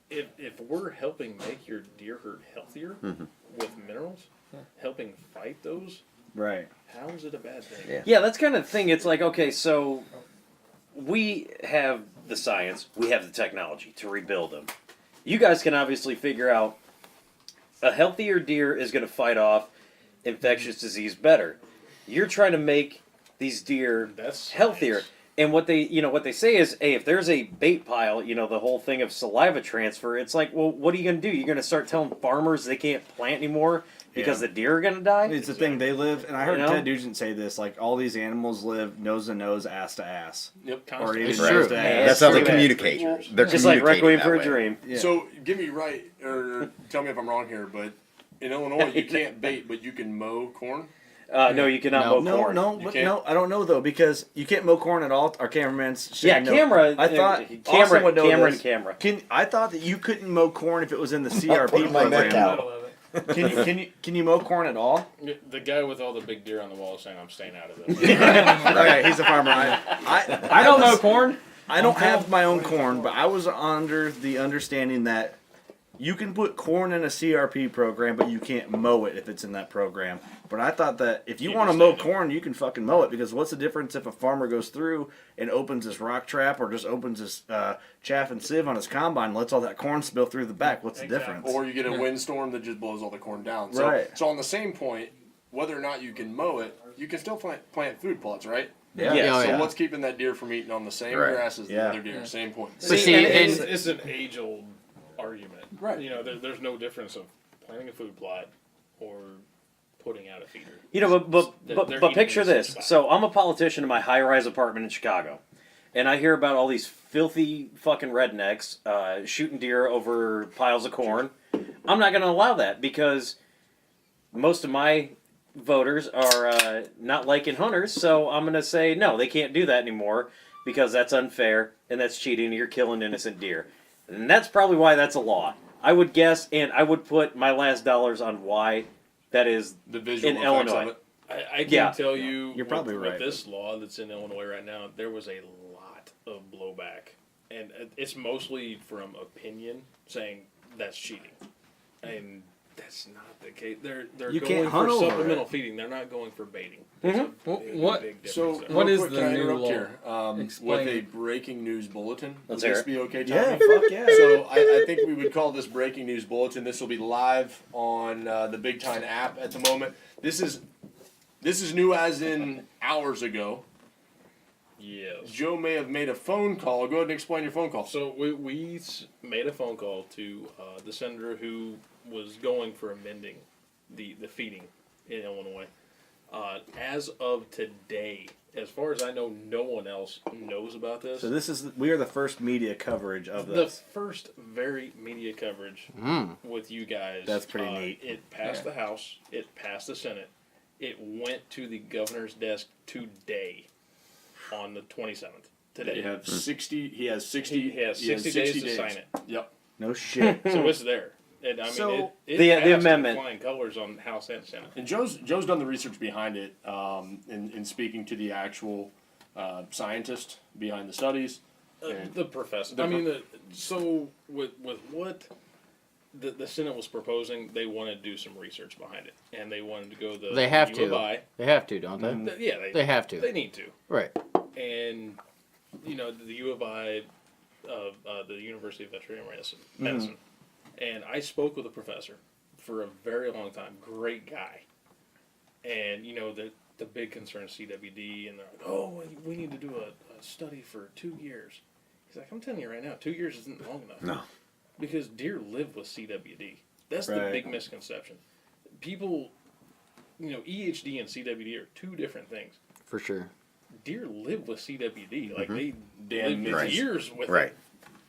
if we're helping make your deer herd healthier with minerals, helping fight those, Right. how is it a bad thing? Yeah. Yeah, that's kind of the thing. It's like, okay, so we have the science, we have the technology to rebuild them. You guys can obviously figure out a healthier deer is going to fight off infectious disease better. You're trying to make these deer That's healthier. science. And what they say is, hey, if there's a bait pile, the whole thing of saliva transfer, it's like, well, what are you going to do? You're going to start telling farmers they can't plant anymore because the deer are going to die? It's the thing, they live, and I heard You know? Ted Nugent say this, like, all these animals live nose to nose, ass to ass. Yep. Or Constantly. even It's nose true. to Yeah, ass. That's how they true. communicate. They're Just like communicating Requiem that for a way. Dream. Yeah. So get me right, or tell me if I'm wrong here, but in Illinois you can't bait, but you can mow corn. No, you cannot mow corn. No, I don't know though, because you can't mow corn at all. Our cameraman's Yeah, saying no. camera. I thought camera, Austin would know camera this. and camera. I thought that you couldn't mow corn if it was in the putting CRP my neck program. out. Middle of it. Can you mow corn at all? The guy with all the big deer on the wall is saying I'm staying out of this. Okay, he's a farmer. I don't know corn. I don't have my own corn, but I was under the understanding that you can put corn in a CRP program, but you can't mow it if it's in that program. But I thought that if you Keep want it to mow standing. corn, you can fucking mow it, because what's the difference if a farmer goes through and opens his rock trap or just opens his chaff and sieve on his combine and lets all that corn spill through the back? What's the Exactly. difference? Or you get a windstorm that just blows all the corn down. So, Right. so on the same point, whether or not you can mow it, you can still plant food plots, right? Yeah. Yeah, So yeah. what's keeping that deer from eating on the same Right. grass as the Yeah. other deer? Same point. But see, and- it's an age-old argument. Right. You know, there's no difference of planting a food plot or putting out a feeder. But They're picture eating the this. same spot. So I'm a politician in my high-rise apartment in Chicago, and I hear about all these filthy fucking rednecks shooting deer over piles of corn. I'm not going to allow that, because most of my voters are not liking hunters, so I'm going to say no, they can't do that anymore, because that's unfair and that's cheating and you're killing innocent deer. And that's probably why that's a law. I would guess, and I would put my last dollars on why that is The visual in effects Illinois. of it. I can Yeah. tell you, You're probably with right. this law that's in Illinois right now, there was a lot of blowback, and it's mostly from opinion saying that's cheating, and that's not the case. They're You going can't hunt for over supplemental it. feeding. They're not going for baiting. What- So, there. What real is quick, the can I new interrupt law? here? With Explain. a breaking news bulletin. Let's Would hear this it. be okay, Yeah, Tommy? fuck yeah. So I think we would call this breaking news bulletin. This will be live on the Big Time app at the moment. This is new as in hours ago. Yes. Joe may have made a phone call. Go ahead and explain your phone call. So we made a phone call to the senator who was going for amending the feeding in Illinois. As of today, as far as I know, no one else knows about this. So we are the first media coverage of The this. first very media coverage with you guys. That's pretty neat. It passed the House. It passed the Senate. It went to the governor's desk today, on the 27th. Today. He has 60. He has 60. He has 60 days to sign it. Yep. No shit. So it's there. And I mean, So, it the passed in amendment. flying colors on House and Senate. And Joe's done the research behind it, in speaking to the actual scientist behind the studies. And The professor. The I mean, so with what the Senate was proposing, they wanted to do some research behind it, and they wanted to go the They have U to. of I. They have to, don't they? Yeah, They have to. They need to. Right. And you know, the U of I of the University of Veterinary Medicine. And I spoke with a professor for a very long time. Great guy. And you know that the big concern is CWD, and they're like, oh, we need to do a study for 2 years. He's like, I'm telling you right now, 2 years isn't long enough. No. Because deer live with CWD. That's the Right. big misconception. People, EHD and CWD are two different things. For sure. Deer live with CWD. Like, they Damn live Right. years with Right. it.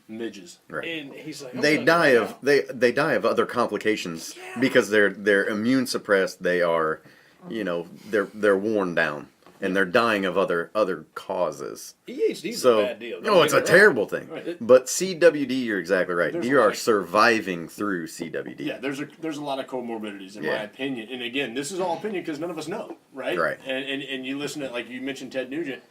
Midges. Right. And he's like, I'm They telling die you of right now, they die of other complications because they're immune suppressed. They are, they're worn down and they're dying of other causes. EHD is So a bad deal. no, it's a terrible thing. Right. But CWD, you're exactly right. There's Deer a are lot. surviving through CWD. Yeah, there's a lot of comorbidities in my Yeah. opinion. And again, this is all opinion because none of us know, right? Right. And you listen to, like you mentioned Ted Nugent,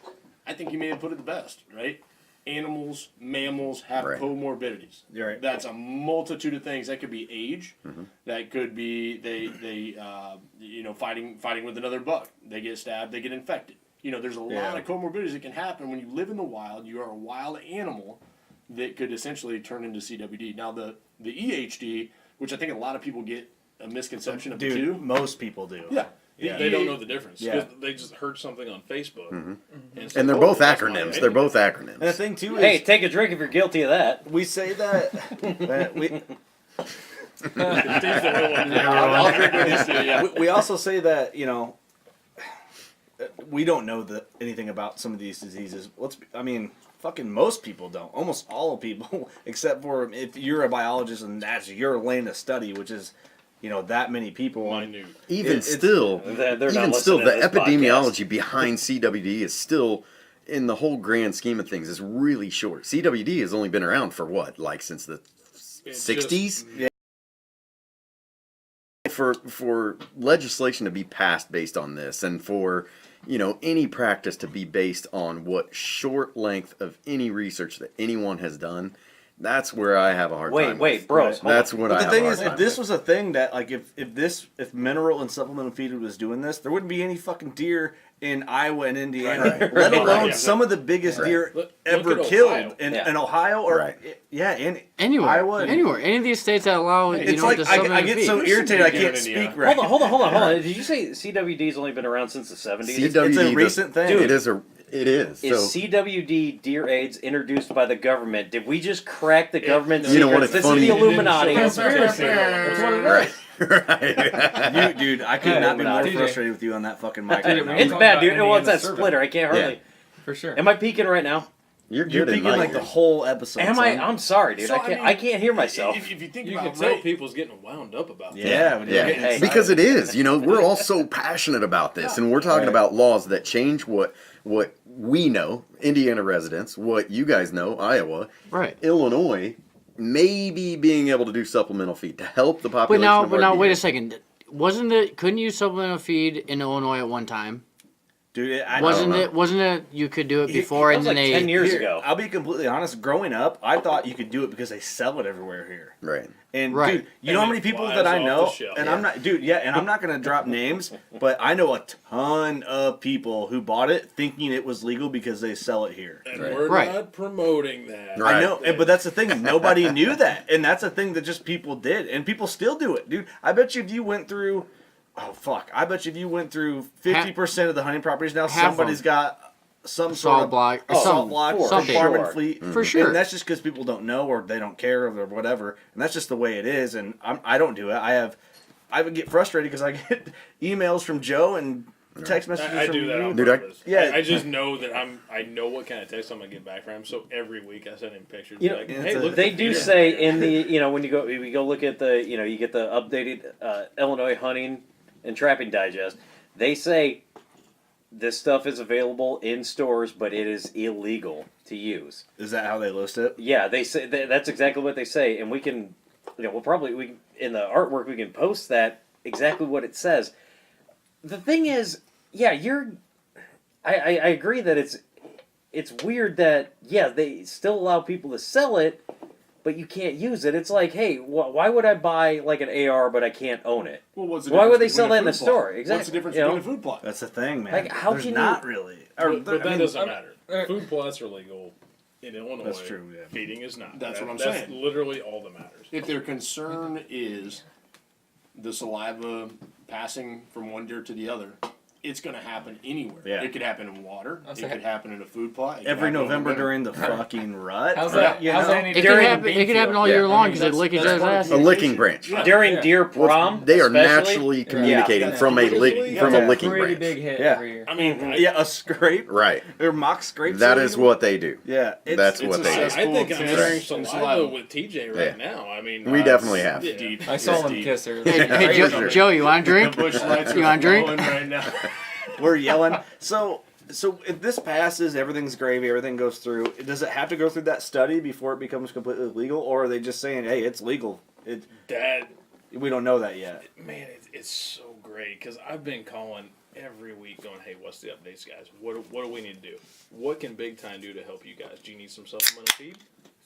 I think you may have put it the best, right? Animals, mammals have Right. comorbidities. You're right. That's a multitude of things. That could be age. Mm-hmm. That could be they fighting with another buck. They get stabbed. They get infected. There's a lot of comorbidities that can happen when you live in the wild. You are a wild animal that could essentially turn into CWD. Now the EHD, which I think a lot of people get a misconception of the Dude, two. most people do. Yeah. They don't know the difference. Yeah. 'Cause they just heard something on Facebook. It's And they're like, both that's not acronyms. it. They're both And the acronyms. thing too is, Hey, take a drink if you're guilty of that. we say that Steve's the real one. I'll drink with these two, yeah. we also say that we don't know anything about some of these diseases. Fucking most people don't. Almost all people, except for if you're a biologist and that's your lane of study, which is that many people. Minute. Even it's- still, They're not even still, listening the to this epidemiology behind CWD is still, in the whole grand scheme of things, is really short. CWD has only been around for what, like since the It's 60s? Yeah. For legislation to be passed based on this, and for any practice to be based on what short length of any research that anyone has done, that's where I have a hard time. Wait, bros. hold That's on. what But I the have thing a hard is, time if this with. was a thing that, like, if mineral and supplemental feed was doing this, there wouldn't be any fucking deer in Iowa and Indiana, Right. let Right. alone Yeah. some of the biggest Right. deer Look ever at killed Ohio. in Ohio or Right. in Anywhere. Iowa and- Anywhere. Any of these states that allow, It's like the I supplemental get feed. so irritated I can't in speak Indiana. right. Hold on. Did you say CWD's only been around since the 70s? CWD, It's a the- recent thing. It is. Is So CWD deer AIDS introduced by the government? Did we just crack the government You know what, secrets? it's This funny- is the Illuminati. Conspiracy. That's what it is. right. Dude, I could Yeah, not be more TJ. frustrated with you on that fucking mic. Dude, right now. we It's talk bad, about dude. Well, it's that Indiana survey. splitter. I can't hardly. For sure. Am I peeking right now? You're You're good in peeking my like the ears. whole episode. Am son. I? I'm sorry, dude. So, I can't hear myself. If you think You about can tell right, people's getting wound up about that. Yeah, when you're Yeah, getting Hey. inside because of it is. We're all so passionate about this, and we're talking about laws that change what we know, Indiana residents, what you guys know, Iowa, Right. Illinois, maybe being able to do supplemental feed to help the But population. now, of our wait deer. a second. Couldn't you supplemental feed in Illinois at one time? Dude, Wasn't know. it you could do it He- before That and was then like 10 years ago. I'll be completely honest. Growing up, I thought you could do it because they sell it everywhere here. Right. And Right. dude, you know how And many it people flies that I off know, the shelf. and Yeah. I'm not, dude, yeah, and I'm not gonna drop names, but I know a ton of people who bought it thinking it was legal because they sell it here. And Right. we're Right. not promoting that. Right. I know, but that's the thing. Nobody knew that, and that's a thing that just people did, and people still do it, dude. I bet you if you went through, I bet you if you went through 50% of the hunting properties now, half of somebody's them. got some Salt sort of block, salt block, for from sure. Farm and Fleet, For sure. And that's just because people don't know or they don't care or whatever, and that's just the way it is. And I don't do it. I would get frustrated because I get emails from Joe and text messages I from do that you. on Dude, purpose. yeah. I just know that I know what kind of text I'm gonna get back from him. So every week I send him pictures. You know, like, it's hey, a- look. They at do the say deer. in the when we go look at the you get the updated Illinois hunting and trapping digest. They say this stuff is available in stores, but it is illegal to use. Is that how they list it? Yeah, they say that's exactly what they say, and we can, we'll probably in the artwork we can post that exactly what it says. The thing is, yeah, I agree that it's weird that they still allow people to sell it, but you can't use it. It's like, hey, why would I buy like an AR but I can't own it? well, what's the Why would difference they sell between that in a the food store? plot? Exactly. What's the difference You know? between a food plot? That's the thing, man. Like, how There's can you- not really. But that doesn't I'm- matter. Food plots are legal in Illinois. That's true, yeah. Feeding is not. That's what I'm That's saying. literally all that matters. If their concern is the saliva passing from one deer to the other, it's going to happen anywhere. Yeah. It could happen in water. I'll It say- could happen in a food plot. it could Every happen in November winter. during the fucking rut. How's that? You How's know? that any It could During happen. the It could happen all Yeah. year long I mean, because they that's- lick each that's other's part of asses. A licking branch. Yeah. During Yeah. deer prom, They are especially, naturally communicating Yeah. from a Really? from a Yeah. licking Pretty branch. big hit Yeah. every year. I mean, Yeah, a scrape. Right. Or mock scrapes. That are is legal. what they do. Yeah, That's it's what a they do. cess- I think I'm Full sharing fence and saliva saliva. with TJ Yeah. right now. I mean, We definitely have. Yeah. Deep. I saw It's him deep. kiss her. Hey, sure. Joe, you want a The drink? bush lights are You want a drink? glowing right now. We're yelling. So if this passes, everything's gravy, everything goes through. Does it have to go through that study before it becomes completely legal, or are they just saying, "Hey, it's legal"? That We don't know that yet. man, it's so great because I've been calling every week, going, "Hey, what's the updates, guys? What do we need to do? What can Big Time do to help you guys? Do you need some supplemental feed?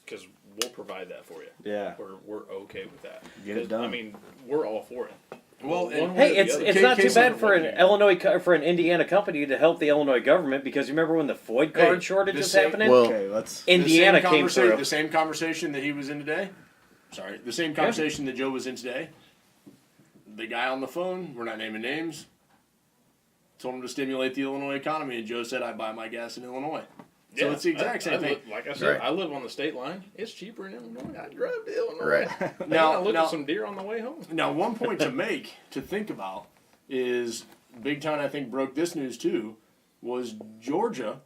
Because we'll provide that for you. Yeah. We're okay with that. Get it 'Cause, done. I mean, we're all for it. Well, One and- way or Hey, the it's other. it's not too Case bad in for an point. for an Indiana company to help the Illinois government because you remember when the FOID card Hey, shortage the is same- happening? Well, Okay, let's. Indiana the same came through. The same conversation that he was in today. Sorry, the same conversation that Joe was in today. The guy on the phone, we're not naming names, told him to stimulate the Illinois economy, and Joe said, "I buy my gas in Illinois." So it's the exact same thing. Like I said, Right. I live on the state line. It's cheaper in Illinois. I drive to Illinois. Right. Now I Now- look now- at some deer on the way home. Now, one point to make, to think about, is Big Time, I think, broke this news too, was Georgia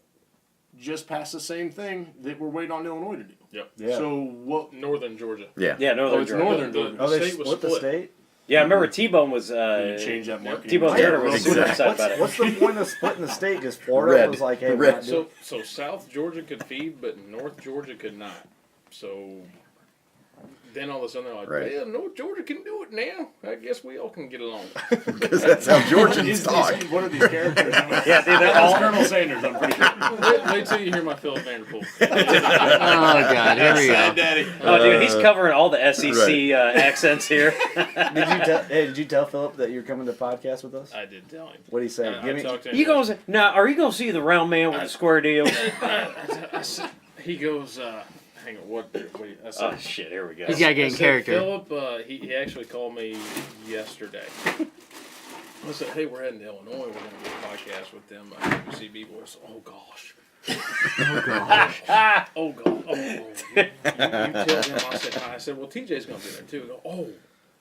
just passed the same thing that we're waiting on Illinois to do. Yep. Yeah. So what? Northern Georgia. Yeah. Yeah, Oh, Northern it's Georgia. northern. The Oh, they state was split the split. state. Yeah, I remember T-Bone was You change that marketing. T-Bone message. Turner was super Exactly. upset about it. What's the point of splitting the state? Just Florida Red. was like, "Hey, we're Red. not doing So South Georgia could feed, but North Georgia could not. So then all of a sudden they're like, Right. "Well, North Georgia can do it now. I guess we all can get along." Because that's how Georgians talk. What are these characters? Yeah, dude, they're all Colonel Sanders, I'm pretty sure. wait till you hear my Philip Vanderpool. Oh God, here we Sad go. daddy. Oh, dude, he's covering all the SEC accents here. Did you tell Philip that you're coming to podcast with us? I did tell him. What did he say? I Give me. talked to him. You gonna say, now? Are you gonna see the round man with the square deal? I said, he goes, hang on, what I said, Oh shit! Here we go. He's got to get I in said, character. Philip, he actually called me yesterday. I said, "Hey, we're heading to Illinois. We're going to do a podcast with them, UCB boys." Oh gosh. Oh gosh. Oh god. Oh. You tell him. I said, "Hi." I said, "Well, TJ's going to be there too." He go,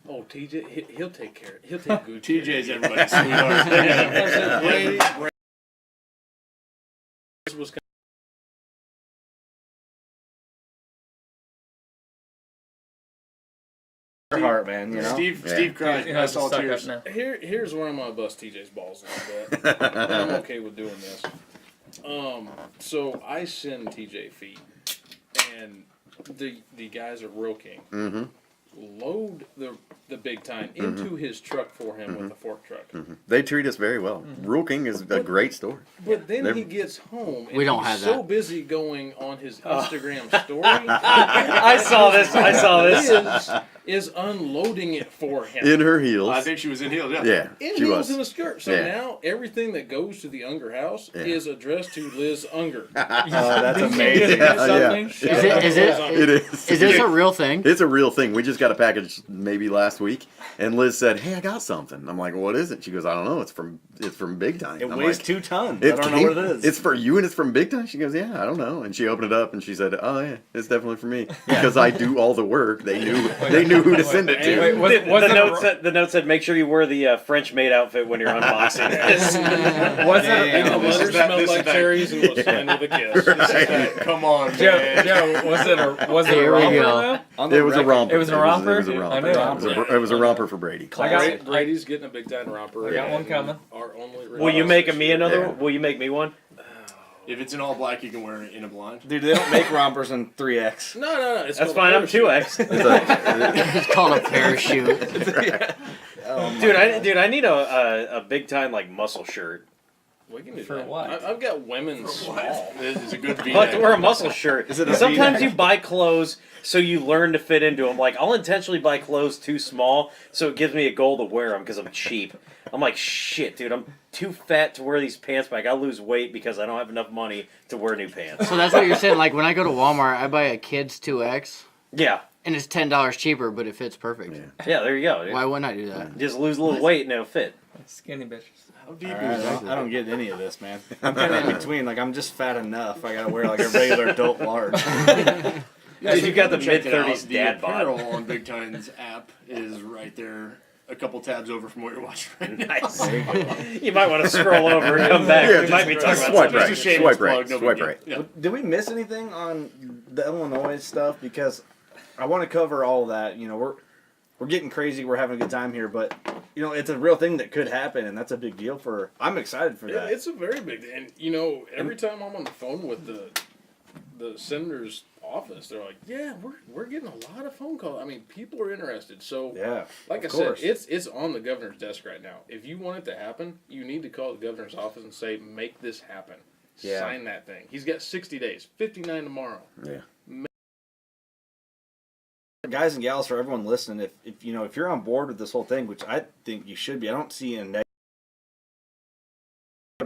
"Oh, TJ, he'll take care. He'll take good care." TJ's everybody's sweetheart. I said, "Brady, was Your heart, man. You know. Steve Yeah. cried. You know, I it's saw stuck tears. up now. Here's where I'm gonna bust TJ's balls a little bit. But I'm okay with doing this. So I send TJ feed, and the guys at Real King Mm-hmm. load the Big Time into his truck for him with a fork truck. They treat us very well. Rule King is a great store. But then They're- he gets home and We don't he's have so that. busy going on his Instagram story. I saw this. I saw this. Is unloading it for him. In her heels. I think she was in heels. Yeah. Yeah, In she heels was. in a skirt. So Yeah. now everything that goes to the Unger house Yeah. is addressed to Liz Unger. Oh, that's amazing. Yeah, Something. Is it? It is. Is this a real thing? It's a real thing. We just got a package maybe last week, and Liz said, "Hey, I got something." I'm like, "What is it?" She goes, "I don't know. It's from Big Time." It I'm weighs like, 2 tons. "It I don't know came- what it is. It's for you, and it's from Big Time." She goes, "Yeah, I don't know." And she opened it up, and she said, "Oh yeah, it's definitely for me because I do all the work." They knew who to send it to. Wait, was it The note said, "Make sure you wear the French maid outfit when you're unboxing." was And it the this letter is that- smelled this is like that. cherries and was signed with a kiss. Come on, Joe? man. Joe, was it a Here we romper go. though? On the It was a record- romper. It was a romper? It was a I romper. knew It was a romper for Brady. I got Brady's getting a Big Time romper. I got one and coming. Our only Will you make me another? Yeah. Will you make me one? If it's in all black, you can wear it in a blind. Dude, they don't make rompers in 3X. No. It's That's called fine. I'm parachute. 2X. It's called a parachute. Dude, I need a big time like muscle shirt. We can do For that. what? I've got women's small. This is a good I like to V-neck. wear a muscle shirt. Is it a Sometimes V-neck? you buy clothes so you learn to fit into them. Like I'll intentionally buy clothes too small so it gives me a goal to wear them because I'm cheap. I'm like, shit, dude, I'm too fat to wear these pants, but I gotta lose weight because I don't have enough money to wear new pants. So that's what you're saying. Like when I go to Walmart, I buy a kids 2X. Yeah. and it's $10 cheaper, but it fits perfect. Yeah, there you go. Why wouldn't I do that? Just lose a little weight and it'll fit. Skinny bitches. How deep I is don't, I don't get any of this, man. I'm kind of in between. Like, I'm just fat enough. I gotta wear like a regular adult large. Dude, you got the Check it out. mid-30s The dad bod. apparel on Big Time's app is right there, a couple tabs over from what you're watching right now. Nice. You might want to scroll over and come back. Yeah, we might be talking just about swipe something. right, Just a shameless swipe right, plug, no big swipe deal. right. Yeah. Did we miss anything on the Illinois stuff? Because I want to cover all of that. You know, we're getting crazy. We're having a good time here, but you know, it's a real thing that could happen, and that's a big deal for. I'm excited for that. It's a very big thing. And, you know, every time I'm on the phone with the senator's office, they're like, yeah, we're getting a lot of phone calls. I mean, people are interested. So, Yeah, like I of said, course. it's on the governor's desk right now. If you want it to happen, you need to call the governor's office and say, make this happen. Yeah. Sign that thing. He's got 60 days, 59 tomorrow. Yeah. Guys and gals, for everyone listening, if you know, if you're on board with this whole thing, which I think you should be, I don't see a negative.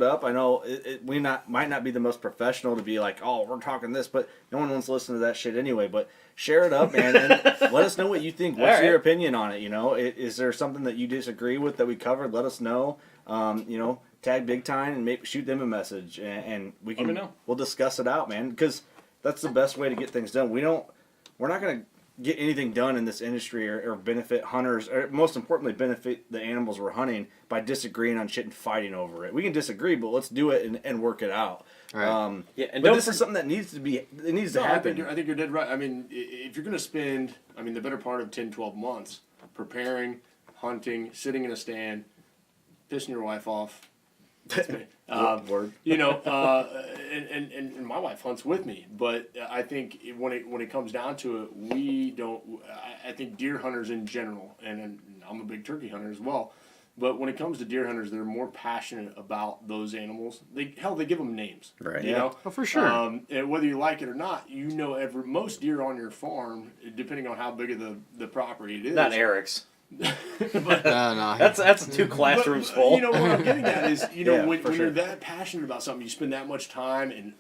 Up, I know we might not be the most professional to be like, oh, we're talking this, but no one wants to listen to that shit anyway. But share it up, man, and let us know what you think. What's your opinion on it? You know, is there something that you disagree with that we covered? Let us know. You know, tag Big Time and maybe shoot them a message, and we can. Let me know. We'll discuss it out, man, because that's the best way to get things done. We're not gonna get anything done in this industry or benefit hunters, or most importantly, benefit the animals we're hunting by disagreeing on shit and fighting over it. We can disagree, but let's do it and work it out. Right. Yeah, and but don't this is something that needs to be. It needs to No, happen. I think you're dead right. I mean, if you're going to spend, the better part of 10, 12 months preparing, hunting, sitting in a stand, pissing your wife off. That's me. Word. You know, and my wife hunts with me, but I think when it comes down to it, we don't. I think deer hunters in general, and I'm a big turkey hunter as well. But when it comes to deer hunters, they're more passionate about those animals. They give them names, Right. You Yeah. know, Oh, for sure. and whether you like it or not, you know, most deer on your farm, depending on how big of the property it is. Not Eric's. No. That's 2 classrooms But, full. You know what I'm getting at is, Yeah, when for you're sure. that passionate about something, you spend that much time and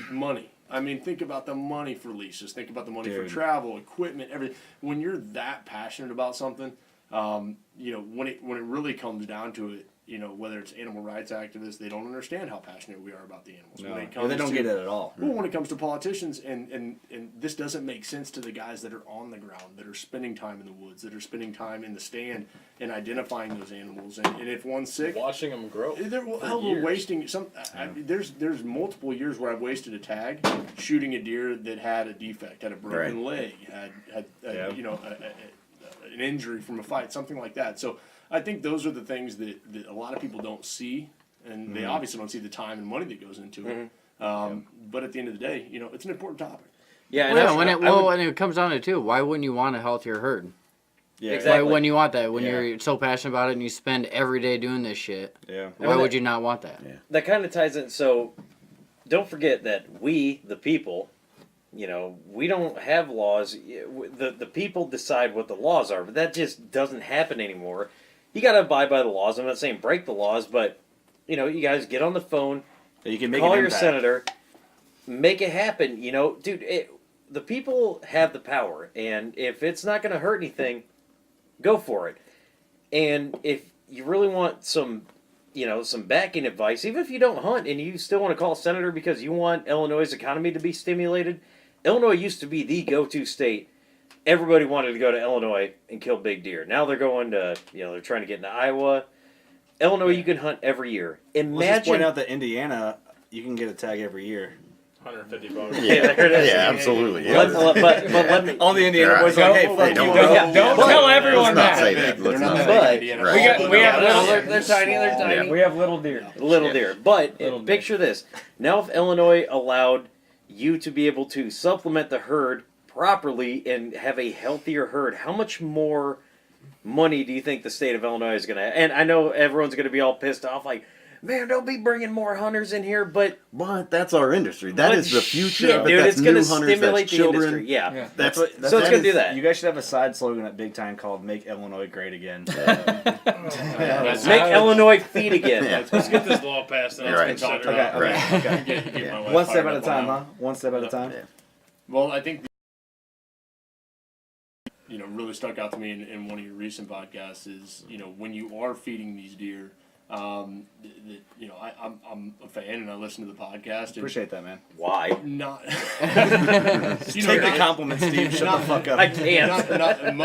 money. I mean, think about the money for leases. Think about the money for Dude. travel, equipment, everything. When you're that passionate about something, you know, when it really comes down to it, you know, whether it's animal rights activists, they don't understand how passionate we are about the animals. No, When it yeah, comes they don't to- get it at all. Well, when it comes to politicians, and this doesn't make sense to the guys that are on the ground, that are spending time in the woods, that are spending time in the stand and identifying those animals. And if one's sick, Watching them grow. we're wasting some. There's multiple years where I've wasted a tag shooting a deer that had a defect, had a broken leg, had you know an injury from a fight, something like that. So I think those are the things that a lot of people don't see, and they obviously don't see the time and money that goes into it. But at the end of the day, you know, it's an important topic. Yeah, and Well, I- when it comes down to it too, why wouldn't you want a healthier herd? Yeah. Exactly. Why wouldn't you want that when Yeah. you're so passionate about it and you spend every day doing this shit? Yeah. Why would you not want that? that kind of ties in. So don't forget that we, the people, you know, we don't have laws. The people decide what the laws are, but that just doesn't happen anymore. You got to abide by the laws. I'm not saying break the laws, but, you know, you guys get on the phone, You can make call an your impact. senator, make it happen. You know, dude, the people have the power, and if it's not going to hurt anything, go for it. And if you really want some, you know, some backing advice, even if you don't hunt and you still want to call a senator because you want Illinois' economy to be stimulated, Illinois used to be the go-to state. Everybody wanted to go to Illinois and kill big deer. Now they're going to, you know, they're trying to get into Iowa. Illinois, you can hunt every year. Let's just Imagine. point out that Indiana, you can get a tag every year. $150. Yeah, there it is. Yeah, absolutely. Yeah. But let me. All the Indiana Right. boys are like, hey, Hey, fuck you. don't- go. Don't But- tell everyone Let's not that. say that. Let's They're not not say But- big Indiana. Right. We got Yeah, little, they're tiny. They're tiny. we have little deer. Little deer. But Little deer. picture this. Now if Illinois allowed you to be able to supplement the herd properly and have a healthier herd, how much more money do you think the state of Illinois is going to have? And I know everyone's going to be all pissed off like, man, don't be bringing more hunters in here, but That's our industry. That but is the future shit, of it. dude, That's it's going new to hunters, stimulate that's the children. industry. Yeah. Yeah. That's So it's gonna do that. You guys should have a side slogan at Big Time called "Make Illinois Great Again." Make Illinois feed again. Yeah. Let's get this law passed and Right. let's consider Okay, it. okay, okay. Get my wife One step fired at a up time, on huh? One step at a time. Yeah. Well, I think really stuck out to me in one of your recent podcasts is, when you are feeding these deer, I'm a fan and I listen to the podcast. And Appreciate that, man. Why? not, Take the compliment, Steve. Shut the fuck up. I can't.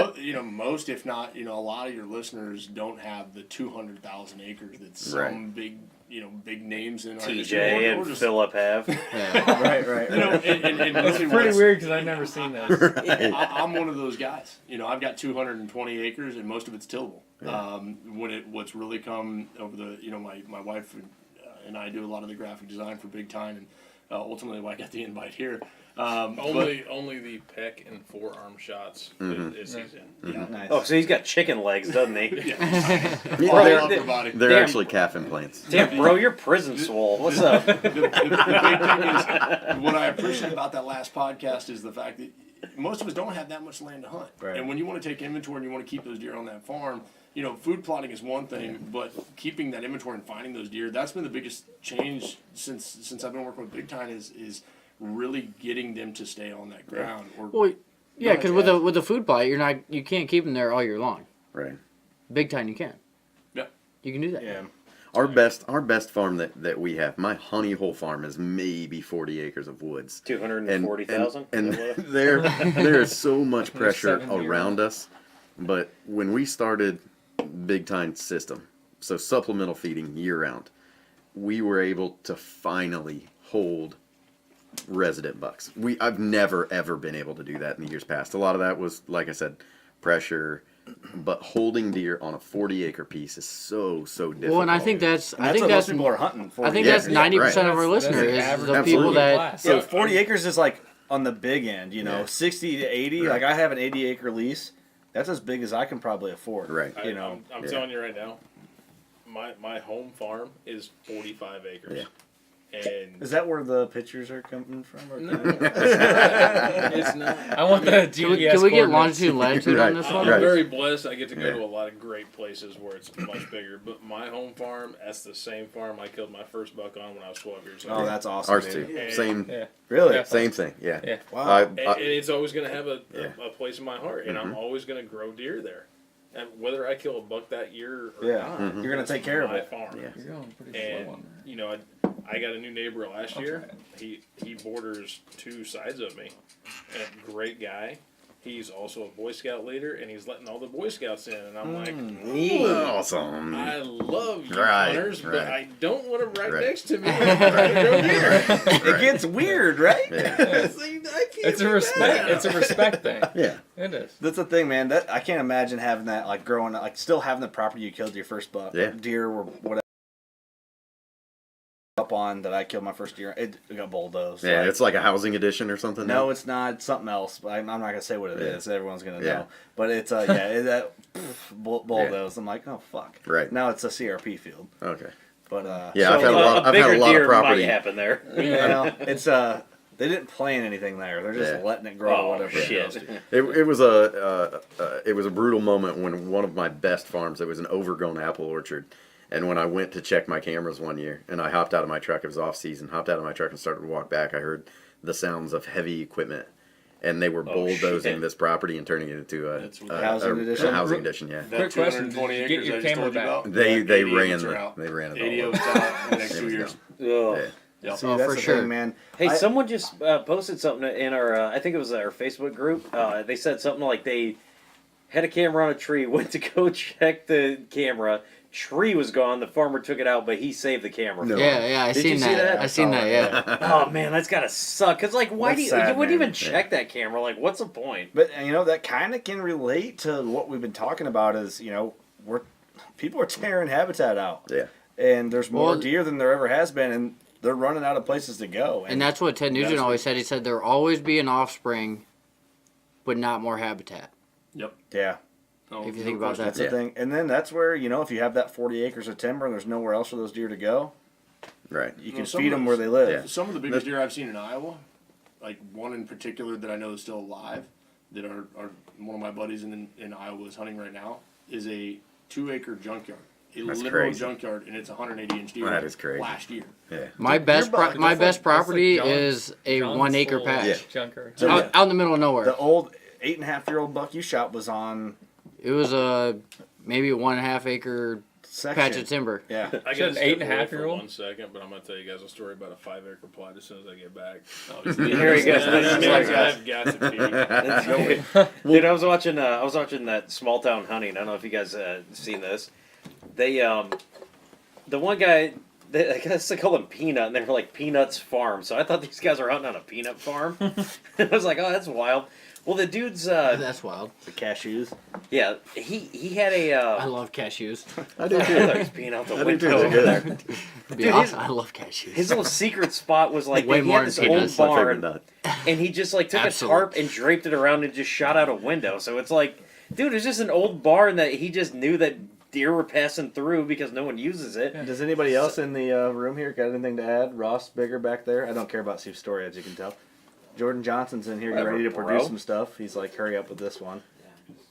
most, if not, a lot of your listeners don't have the 200,000 acres that some Right. big names in our TJ and Philip have. Yeah. Right. And It's really pretty what's- weird because I've never seen those. I'm one of those guys. I've got 220 acres and most of it's tillable. What's really come over the, my wife and I do a lot of the graphic design for Big Time, and ultimately why I got the invite here. Only the peck and forearm shots is he's in. Yeah. Nice. Oh, so he's got chicken legs, doesn't he? Yeah. Yeah, All they're- upper body. They're Damn. actually calf implants. Damn, bro, you're prison swole. What's up? The big thing is, what I appreciate about that last podcast is the fact that most of us don't have that much land to hunt. Right. And when you want to take inventory and you want to keep those deer on that farm, food plotting is one thing, but keeping that inventory and finding those deer, that's been the biggest change since I've been working with Big Time is really getting them to stay on that ground. Or Well, yeah, Go because ahead, with the food plot, you can't keep them there all year long. Right. Big Time, you can. Yeah. You can do that. Yeah. Our best farm that we have, my honey hole farm, is maybe 40 acres of woods. 240,000? And there is so much pressure 70 around us. But when we started Big Time system, so supplemental feeding year round, we were able to finally hold resident bucks. I've never ever been able to do that in the years past. A lot of that was, like I said, pressure. But holding deer on a 40-acre piece is so difficult. Well, and I think that's That's what most people are hunting for. I think Yeah, that's 90% of our That's listeners the is average the people Absolutely. that. class. So 40 acres is like on the big end, Yeah. 60 to 80. Right. Like I have an 80-acre lease. That's as big as I can probably afford. Right. I'm Yeah. telling you right now, my home farm is 45 acres. Yeah. And Is that where the pictures are coming from? Or no, it's not. I want the GPS Can we get coordinates. longitude and latitude on Right. this I'm one? Right. very blessed. I get to go Yeah. to a lot of great places where it's much bigger. But my home farm, that's the same farm I killed my first buck on when I was 12 years old. Oh, that's awesome. Ours dude. too. Yeah. Same Yeah. Really? Yeah. same thing. Yeah. Yeah. Wow. And it's always going to have a place in my heart, and I'm Mhm. always going to grow deer there. And whether I kill a buck that year or Yeah. not, Mhm. You're gonna that's take care of my it. farm. Yeah. You're going pretty And slow on that. I got a new neighbor last year. He borders two sides of me, and great guy. He's also a Boy Scout leader, and he's letting all the Boy Scouts in. And I'm like, Awesome. I love you Right, hunters, but right. I don't want them right Right. next to me. when I'm trying to grow deer. It gets weird, right? Yeah. See, I can't It's a do respect. that. It's a respect thing. Yeah. It is. That's the thing, man. That I can't imagine having that, like growing up, like still having the property you killed your first buck, Yeah. deer or whatever. Up on that I killed my first deer. It got bulldozed. Yeah, Like, it's like a housing edition or something. no, it's not. It's something else. But I'm not gonna say what it Yeah. is. Everyone's gonna Yeah. know. But it's bulldozed. I'm like, oh fuck. Right. Now it's a CRP field. Okay. But Yeah, So I've had a lot. I've bigger had a lot deer of property. might happen there. it's they didn't plant anything there. They're just Yeah. letting it grow. Oh, whatever. shit. It goes to. It was a brutal moment when one of my best farms. It was an overgrown apple orchard, and when I went to check my cameras one year, and I hopped out of my truck. It was off season. Hopped out of my truck and started to walk back. I heard the sounds of heavy equipment, and they were bulldozing shit. this property and turning it into a Housing edition? A housing edition. Yeah. That Quick question, 220 did you get acres your I just camera told you back? about, They yeah, they 80 ran acres are the out. they ran it 80 all. oaks out in the next It 2 was years. Ugh. Yeah. Yep. See, Oh, that's for the sure. thing, man. Hey, I- someone just posted something in our, I think it was our Facebook group. They said something like they had a camera on a tree, went to go check the camera. Tree was gone. The farmer took it out, but he saved the camera. No. Yeah, I Did seen you see that. that? I seen that. Yeah. Oh man, that's gotta suck. Cause like, why That's do you? sad, You wouldn't man. even check that camera. Like, what's the point? But that kind of can relate to what we've been talking about. Is people are tearing habitat out, Yeah. and there's more Well- deer than there ever has been, and they're running out of places to go. And that's what Ted Nugent That's always said. He said there'll always be an offspring, but not more habitat. Yep. yeah, No, If you no think about question. that's that. the thing. And then that's where if you have that 40 acres of timber and there's nowhere else for those deer to go, Right. you Well, can some feed of them those- where they live. Yeah. Some of the biggest deer I've seen in Iowa, like one in particular that I know is still alive, that are one of my buddies in Iowa is hunting right now, is a 2-acre junkyard. A That's literal crazy. junkyard, and it's a 180-inch deer. That is crazy. Last year. Yeah. My best buck- my that's best like- that's like property John's- is a John's 1 acre full patch Yeah. Junker. So out in the middle of nowhere. The old 8.5-year-old buck you shot was on It was a maybe 1.5 acre section. patch of timber. Yeah. I Should got an an 8.5-year-old? 1 second, but I'm gonna tell you guys a story about a 5-acre plot as soon as I get back. Here he goes. I've got to pee. Dude, I was watching that small town hunting. I don't know if you guys seen this. They the one guy, I guess they call him Peanut, and they were like Peanuts Farm. So I thought these guys were hunting on a peanut farm. I was like, oh, that's wild. Well, the dude's That's wild. The cashews. yeah, he had a I love cashews. I do I too. thought he was peeing out the I do window too. over They're there. To be Dude, honest, I love cashews. His little secret spot was like Way he more had this than old peanuts. That's my favorite barn, nut. and he just like took Absolute. a tarp and draped it around and just shot out a window. So it's like, dude, it's just an old barn that he just knew that deer were passing through because no one uses it. Does anybody else in the room here got anything to add? Ross, bigger back there. I don't care about Steve's story, as you can tell. Jordan Johnson's in here, getting Whatever, ready to produce bro. some stuff. He's like, hurry up with this one.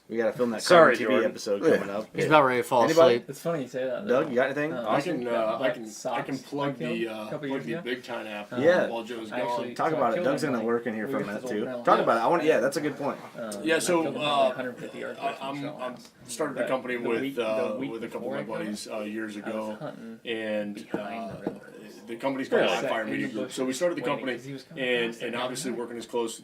We got to film that Sorry, Carmen TV Jordan. episode Yeah. coming up. He's about ready to fall Anybody? asleep. It's funny you say that. Doug, you got anything? I can I can Socks plug I killed the a couple plug years the ago. Big Time app Yeah. while Joe's I actually- gone. Talk So I about it. killed Doug's him, gonna like, work in here we for a got minute this too. old metal Talk house. about it. I want. Yeah, that's a good point. Yeah, so I killed him with, like, 150 yards away from I'm Shell House. started the But company the with week with a couple before of my I killed buddies years I was ago, hunting and behind the river. the company's called Really? Live Fire In the Media Group. bushes So we started the waiting, company, 'cause he was coming and past there and every obviously night. working as close.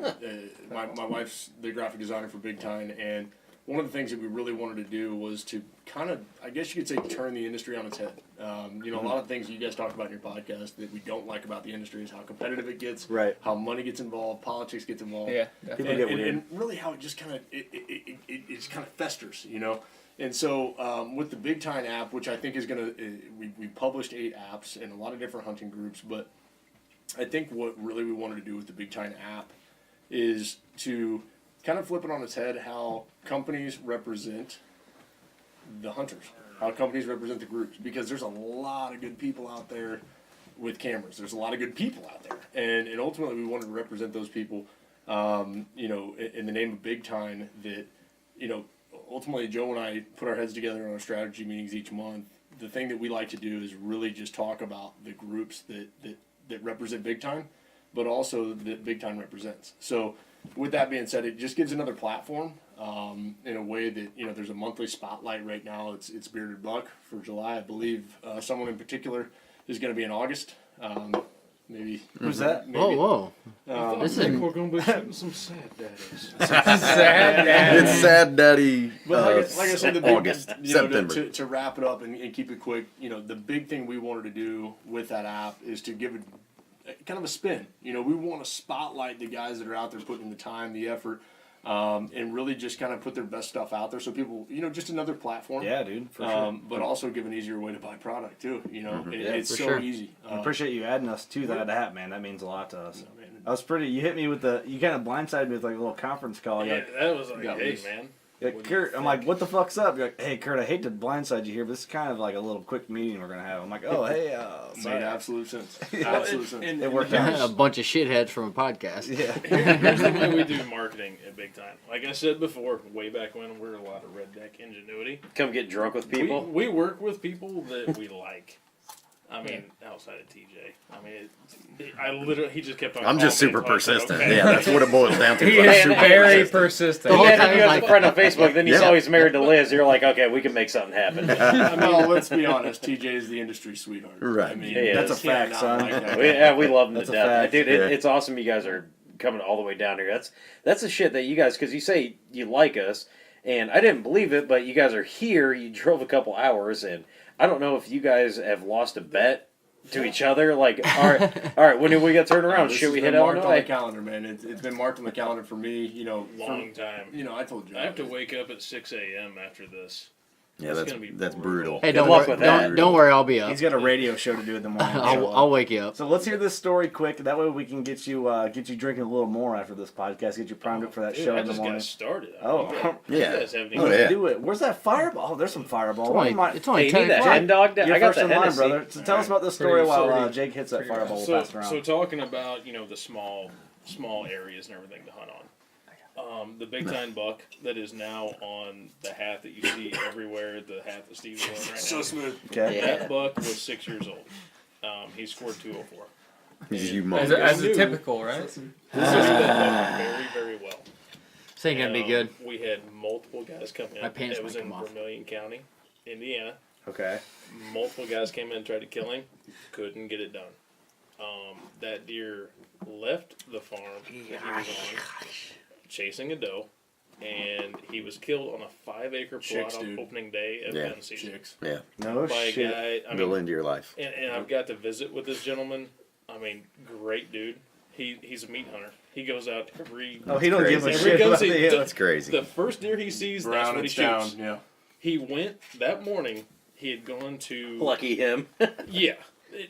My wife's the graphic designer for Big Time, and one of the things that we really wanted to do was to kind of, I guess you could say, turn the industry on its head. A lot of things you guys talk about in your podcast that we don't like about the industry is how competitive it gets, Right. how money gets involved, politics gets involved. Yeah, People definitely. get and, weird. and really how it just kind of it just kind of festers, And so with the Big Time app, which I think is gonna, we published 8 apps in a lot of different hunting groups, but I think what really we wanted to do with the Big Time app is to kind of flip it on its head how companies represent the hunters, how companies represent the groups, because there's a lot of good people out there with cameras. There's a lot of good people out there, and ultimately we wanted to represent those people, in the name of Big Time. That, ultimately Joe and I put our heads together on our strategy meetings each month. The thing that we like to do is really just talk about the groups that represent Big Time, but also that Big Time represents. So with that being said, it just gives another platform, in a way that, there's a monthly spotlight right now. It's Bearded Buck for July. I believe someone in particular is going to be in August. Maybe. Who's that? Maybe. Whoa, whoa. This is We're gonna be shooting some sad daddies. Sad dad. It's sad daddy. But like I said, the big, August, September. September. To wrap it up and keep it quick, the big thing we wanted to do with that app is to give it kind of a spin. We want to spotlight the guys that are out there putting the time, the effort, and really just kind of put their best stuff out there so people, just another platform. Yeah, dude. For sure. But also give an easier way to buy product too. It's for so sure. easy. I appreciate you adding us to that app, man. That means a lot to us. man. I was pretty. You hit me with you kind of blindsided me with like a little conference call. You're Yeah, like, that was like, got hey loose. man. You're like, Kurt, I'm like, what the fuck's up? You're like, hey, Kurt, I hate to blindside you here, but this is kind of like a little quick meeting we're gonna have. I'm like, oh, hey, Made sorry. absolute sense. Absolute sense. It worked out. a bunch of shitheads from a podcast. Yeah. Here's the way we do marketing at Big Time. Like I said before, way back when we were a lot of redneck ingenuity. Come get drunk with people. We work with people that we like. I mean, outside of TJ. I mean, he just kept on. I'm just calling me super until I said, persistent. okay. Yeah, that's what it boils down to. He I'm is super very persistent. persistent. The whole Yeah, time then you he's guys a like- friend on Facebook. Then you Yeah. saw he's married to Liz. You're like, okay, we can make something happen. Well, let's be honest. TJ is the industry sweetheart. Right. I mean, Yeah, that's a you can't fact, not son. like that. we love him That's to a death, fact. dude. Yeah. It's awesome you guys are coming all the way down here. That's the shit that you guys, because you say you like us, and I didn't believe it, but you guys are here. You drove a couple hours, and I don't know if you guys have lost a bet to each other. Like, all right, when did we get turned around? This Should has we been hit marked on the Illinois? calendar, man. It's been marked on the calendar for me. Long time. I told you. I have to wake up at 6 a.m. after this. Yeah, It's that's gonna be that's brutal. brutal. Hey, Good don't luck worry, with that. don't worry, I'll be up. He's got a radio show to do in the morning. I'll wake you up. So let's hear this story quick. That way we can get you drinking a little more after this podcast. Get you primed up for that Dude, show I in the just morning. got started. Oh. You Yeah. guys haven't Oh, even. yeah. Do it. Where's that fireball? There's some fireball. It's What only, am I- it's only Hey, you 10 need that o'clock. hen dog? You're I got first the in line, Hennessy. brother. So tell us about this story while Pretty- Jake hits that pretty fireball. We'll So, pass it around. so talking about the small areas and everything to hunt on. The Big Time buck that is now on the hat that you see everywhere, the hat that Steve's wearing right So now. smooth. Okay. Yeah. That buck was 6 years old. He scored 204. You As a knew- typical, right? This is that buck very, very well. This ain't gonna be good. We had multiple guys come in. My pants It was might in come off. Vermilion County, Indiana. Okay. Multiple guys came in and tried to kill him. Couldn't get it done. That deer left the farm that he was on, chasing a doe, and he was killed on a 5-acre plot Chicks, on dude. opening day of Yeah. gun season. Chicks. Yeah. No By a shit. guy, I Build mean, into your life. and I've got to visit with this gentleman. I mean, great dude. He's a meat hunter. He goes out every. Oh, he don't give a Crazy. Every shit gun about season, the That's crazy. the first deer he sees, that's Brown what he it's down. shoots. Yeah. He went that morning. He had gone to Lucky him. yeah.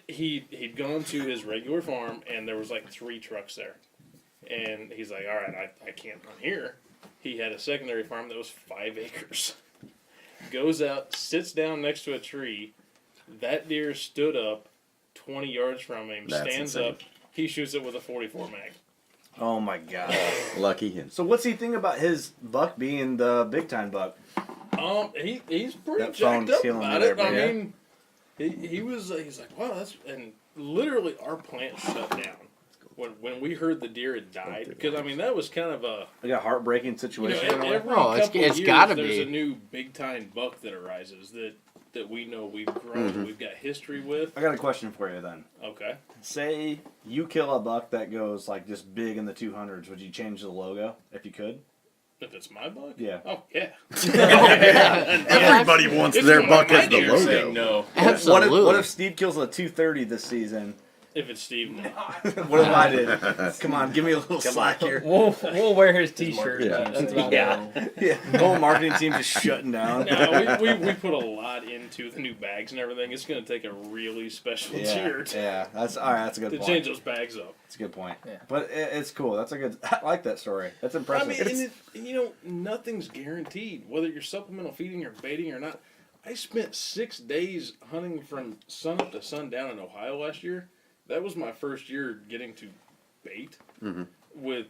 He'd gone to his regular farm, and there was like 3 trucks there, and he's like, "All right, I can't hunt here." He had a secondary farm that was 5 acres. Goes out, sits down next to a tree. That deer stood up 20 yards from him. That's stands insane. up. He shoots it with a 44 mag. Oh my god. Lucky him. So what's he think about his buck being the big time buck? He's pretty That phone's jacked up killing me about there, it. I bro. Yeah. mean, he's like, wow, that's, and literally our plant shut down when we heard the deer had died, because I mean that was kind of a, Like a heartbreaking you know, situation. every Oh, it's- couple it's years gotta there's be. a new big time buck that arises that we know we've grown, we've got history with. I got a question for you then. Okay, Say you kill a buck that goes like just big in the 200s, would you change the logo if you could? if it's my buck, Yeah. oh yeah, Everybody wants It's their one buck of my as the deer logo. Saying no. Absolutely. What if Steve kills a 230 this season? if it's Steve, no. What if I did? Come on, give me a little slack here. We'll wear his T-shirt. Yeah. That's about Yeah. it. Yeah, the whole marketing team just shutting down. No, we put a lot into the new bags and everything. It's going to take a really special deer yeah, that's all right. That's a good to point. change those bags up. That's a good point. Yeah. But it's cool. That's a good. I like that story. That's I impressive. mean, and you know, nothing's guaranteed. Whether you're supplemental feeding or baiting or not. I spent 6 days hunting from sunup to sundown in Ohio last year. That was my first year getting to bait with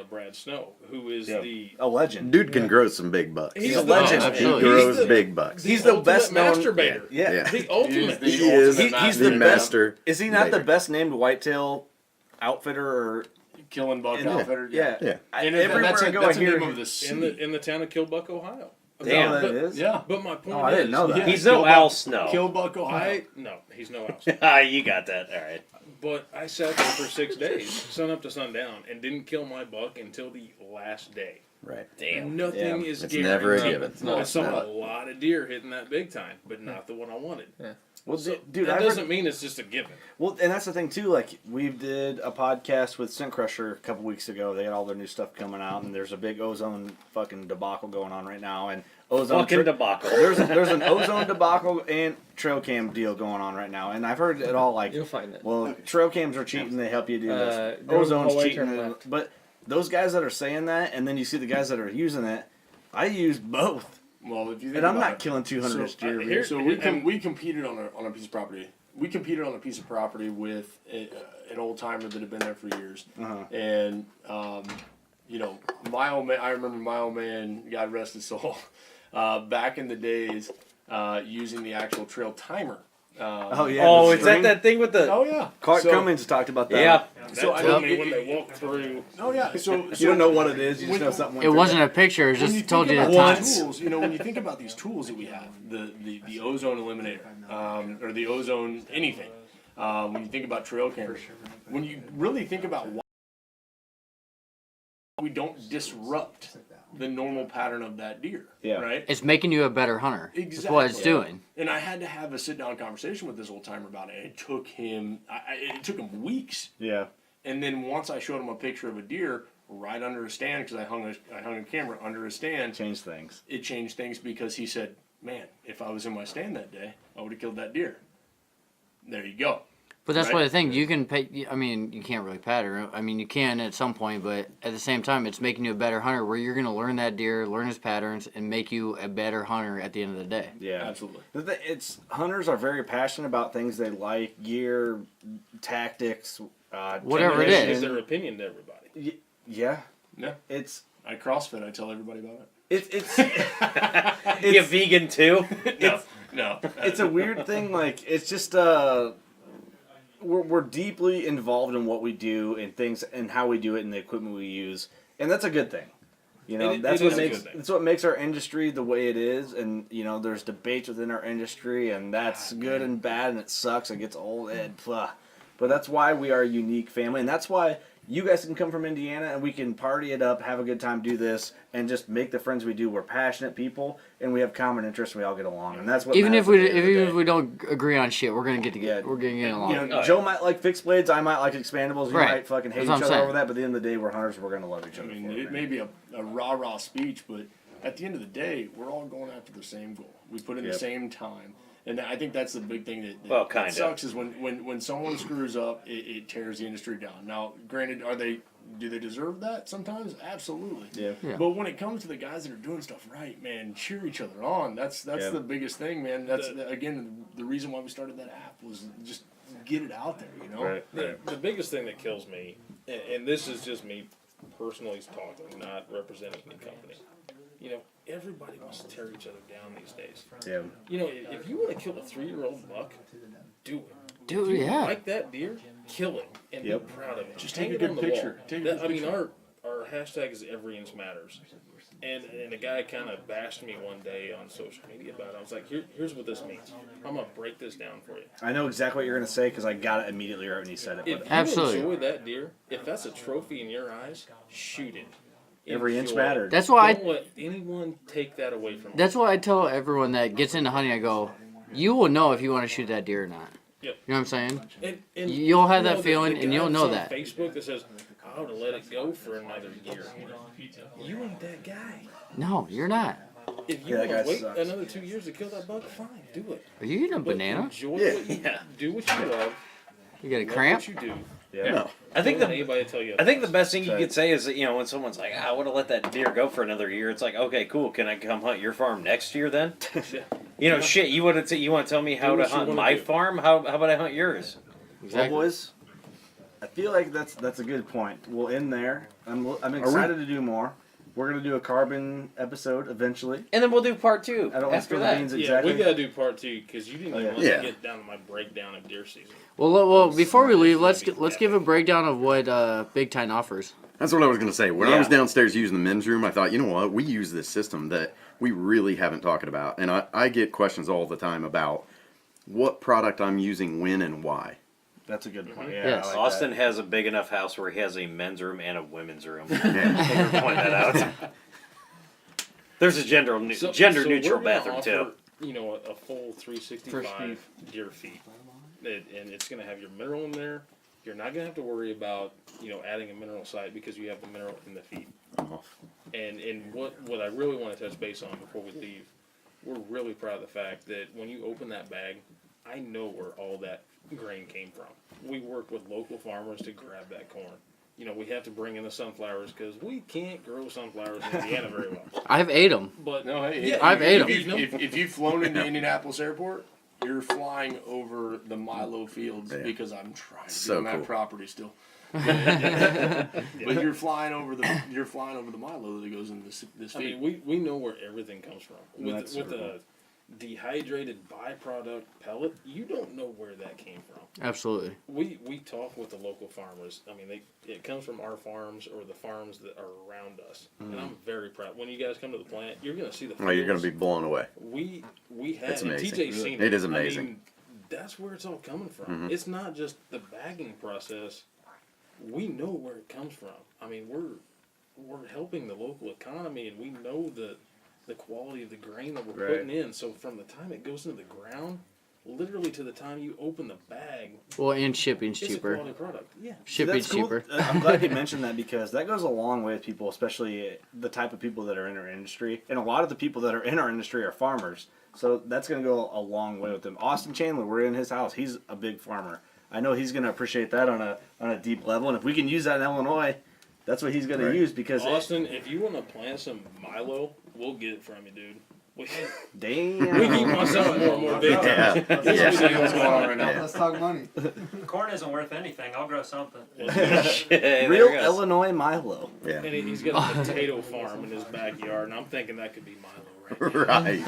Brad Snow, who is Yeah. the a legend. Dude can grow some big bucks. He's a the- legend. He Absolutely. grows the- big bucks. He's the ultimate best known- masturbator. Yeah. Yeah. The ultimate. the He is ultimate he's the the master. Is he not the baiter. best named whitetail outfitter or? Killing buck Yeah. outfitter. Yeah. Yeah. And Everywhere that's I a, go, that's I a hear name of the city. in the town of Killbuck, Ohio. Damn, but, that is. Yeah. but my point Oh, I didn't is, know that. Yeah. He's no Kill Al buck- Snow. Kill buck Ohio. no, he's no else. Ah, you got that. All right. But I sat there for 6 days, sun up to sundown, and didn't kill my buck until the last day. Right. Damn. Nothing Yeah. is It's guaranteed. never a given. I saw not. a lot of deer hitting that big time, but not the one I wanted. Well, So dude, that I doesn't mean it's just a given. Well, and that's the thing too. Like we did a podcast with Scent Crusher a couple weeks ago. They had all their new stuff coming out, and there's a big ozone fucking debacle going on right now. And ozone Fucking debacle. there's an ozone debacle and trail cam deal going on right now. And I've heard it all like, You'll find it. well, trail cams are cheating. They help you do this. Go the Ozone's whole way, cheating. turn left. But those guys that are saying that, and then you see the guys that are using it. I use both, Well, if you think and I'm about not it, killing 200 So, deer. here- So we competed on a piece of property. We competed on a piece of property with an old timer that had been there for years, Uh-huh. and you know, my old man. I remember my old man, God rest his soul, back in the days, using the actual trail timer. Oh yeah. Oh, the is that string. that thing with the? Oh yeah. Clark So- Cummings talked about that. Yeah. So I told mean, me when they walk through. Oh yeah. So You don't know what it is. You just know something. It wasn't a picture. It When you just told you think the about time. these tools, you know, when you think about these tools that we have, the ozone eliminator, or the ozone anything, when you think about trail cameras, when you really think about why we don't disrupt the normal pattern of that deer, Yeah. right? It's making you a better hunter. That's what it's Exactly. doing. And I had to have a sit down conversation with this old timer about it. It took him, it took him weeks. Yeah. And then once I showed him a picture of a deer right under a stand, because I hung a camera under a stand, Change things. it changed things because he said, "Man, if I was in my stand that day, I would have killed that deer." There you go. But that's Right. what I think. You can pay. I mean, you can't really pattern. I mean, you can at some point, but at the same time, it's making you a better hunter. Where you're going to learn that deer, learn his patterns, and make you a better hunter at the end of the day. Yeah. Absolutely. It's hunters are very passionate about things they like, gear, tactics, Whatever it It's is. their opinion to everybody. Yeah. Yeah. It's I CrossFit. I tell everybody about it's You vegan too? it. No. it's a weird thing. Like it's just we're deeply involved in what we do and things and how we do it and the equipment we use, and that's a good thing. You know, It that's is what a makes good thing. that's what makes our industry the way it is. And you know, there's debates within our industry, and that's good and bad, and it sucks. It gets old, and blah. But that's why we are a unique family, and that's why you guys can come from Indiana, and we can party it up, have a good time, do this, and just make the friends we do. We're passionate people, and we have common interests. And we all get along, and that's what. Even if matters we at the end of the even day. if we don't agree on shit, we're gonna get together. Yeah. We're gonna get along. You know, Joe might like fixed blades. I might like expandables. You Right. might fucking hate That's each what I'm other saying. over that. But at the end of the day, we're hunters. We're gonna love each I other. mean, for it may be a rah-rah speech, but at the end of the day, we're all going after the same goal. We put in Yep. the same time. And I think that's the big thing that Well, that kinda. sucks is when someone screws up, it tears the industry down. Now, granted, do they deserve that sometimes? Absolutely. Yeah. Yeah. But when it comes to the guys that are doing stuff right, man, cheer each other on. That's Yeah. the biggest thing, man. That's again the reason why we started that app was just get it out there, you know. Right. The biggest thing that kills me, and this is just me personally talking, not representing the company. You know, everybody wants to tear each other down these days. Yeah. You know, if you want to kill a 3-year-old buck, do it. Dude, If you yeah. like that deer, kill it and Yep. be proud of it. Just Hang take a it good on the picture. wall. Take a That- good I mean, picture. our hashtag is every inch matters. And a guy kind of bashed me one day on social media about it. I was like, here's what this means. I'm going to break this down for you. I know exactly what you're gonna say because I got it immediately right when you said it. If But you Absolutely. enjoy that deer, if that's a trophy in your eyes, shoot it. every inch Enjoy it. mattered. That's why Don't let anyone take that away from you. That's why I tell everyone that gets into hunting. I go, you will know if you want to shoot that deer or not. Yep. You know what I'm saying? And You'll have you that know, feeling, the and guy you'll that's know on that. Facebook that says, I would have let it go for another year. You ain't that guy. No, you're not. If you Yeah, that want to guy wait sucks. another 2 years to kill that buck, fine, do it. Are you eating a But banana? enjoy Yeah. what you do, what you love, You got a love cramp? what you do. Yeah. No. I think Don't the let anybody tell you. I think the best thing you Right. could say is that, you know, when someone's like, I would have let that deer go for another year. It's like, okay, cool. Can I come hunt your farm next year then? You know, shit. You want to tell me how Do to what you hunt wanna my do. farm? How about I hunt yours? Well, boys, I feel like that's a good point. We'll end there. I'm excited to do more. We're gonna do a carbon episode eventually. And then we'll do part 2 I don't want to after spill the that. beans Yeah, exactly. we got to do part 2 because you didn't Oh, even yeah. let Yeah. me get down to my breakdown of deer season. Well, before we leave, let's give a breakdown of what Big Time offers. That's what I was going to say. When I Yeah. was downstairs using the men's room, I thought, you know what? We use this system that we really haven't talked about. And I get questions all the time about what product I'm using, when, and why. That's a good point. Yeah, Yes. I like Austin that. has a big enough house where he has a men's room and a women's room. Yeah. Thank you for pointing that out. There's a gender So neutral we're gonna bathroom too. offer, you know, a full 365 deer feed, and it's going to have your mineral in there. You're not going to have to worry about, you know, adding a mineral site because you have the mineral in the feed. Oh. And what I really want to touch base on before we leave, we're really proud of the fact that when you open that bag, I know where all that grain came from. We work with local farmers to grab that corn. You know, we have to bring in the sunflowers because we can't grow sunflowers in Indiana very well. I've ate them. But No, hey, yeah, I've ate 'em. If you've flown into Indianapolis Airport, you're flying over the Milo fields Yeah. because I'm trying to So be on that cool. property still. But you're flying over the Milo that goes in this I feed. mean, we know where everything comes from. That's With super a dehydrated byproduct pellet, you don't know where that came from. Absolutely. We talk with the local farmers. I mean, it comes from our farms or the farms that are around us, and I'm very proud. When you guys come to the plant, you're going to see the. Well, you're going to fields. be blown away. We have. It's and amazing. TJ's seen It is I amazing. mean, that's where it's all coming from. Mhm. It's not just the bagging process. We know where it comes from. I mean, we're helping the local economy, and we know the quality of the grain that we're Right. putting in. So from the time it goes into the ground, literally to the time you open the bag, Well, and shipping's it's a cheaper. quality product. Yeah. Shipping's That's cool. cheaper. I'm glad you mentioned that because that goes a long way with people, especially the type of people that are in our industry. And a lot of the people that are in our industry are farmers. So that's going to go a long way with them. Austin Chandler, we're in his house. He's a big farmer. I know he's going to appreciate that on a deep level. And if we can use that in Illinois, that's what he's going Right. to use because Austin, if you want to plant some Milo, we'll get it from you, dude. We damn. we keep on selling more and more big. Yeah. See what's going on right now. Yeah. Let's talk money. Corn isn't worth anything. I'll grow something. Shit, there Real it goes. Illinois Milo. Yeah. And he's got a potato farm in his backyard, and I'm thinking that could be Milo Right.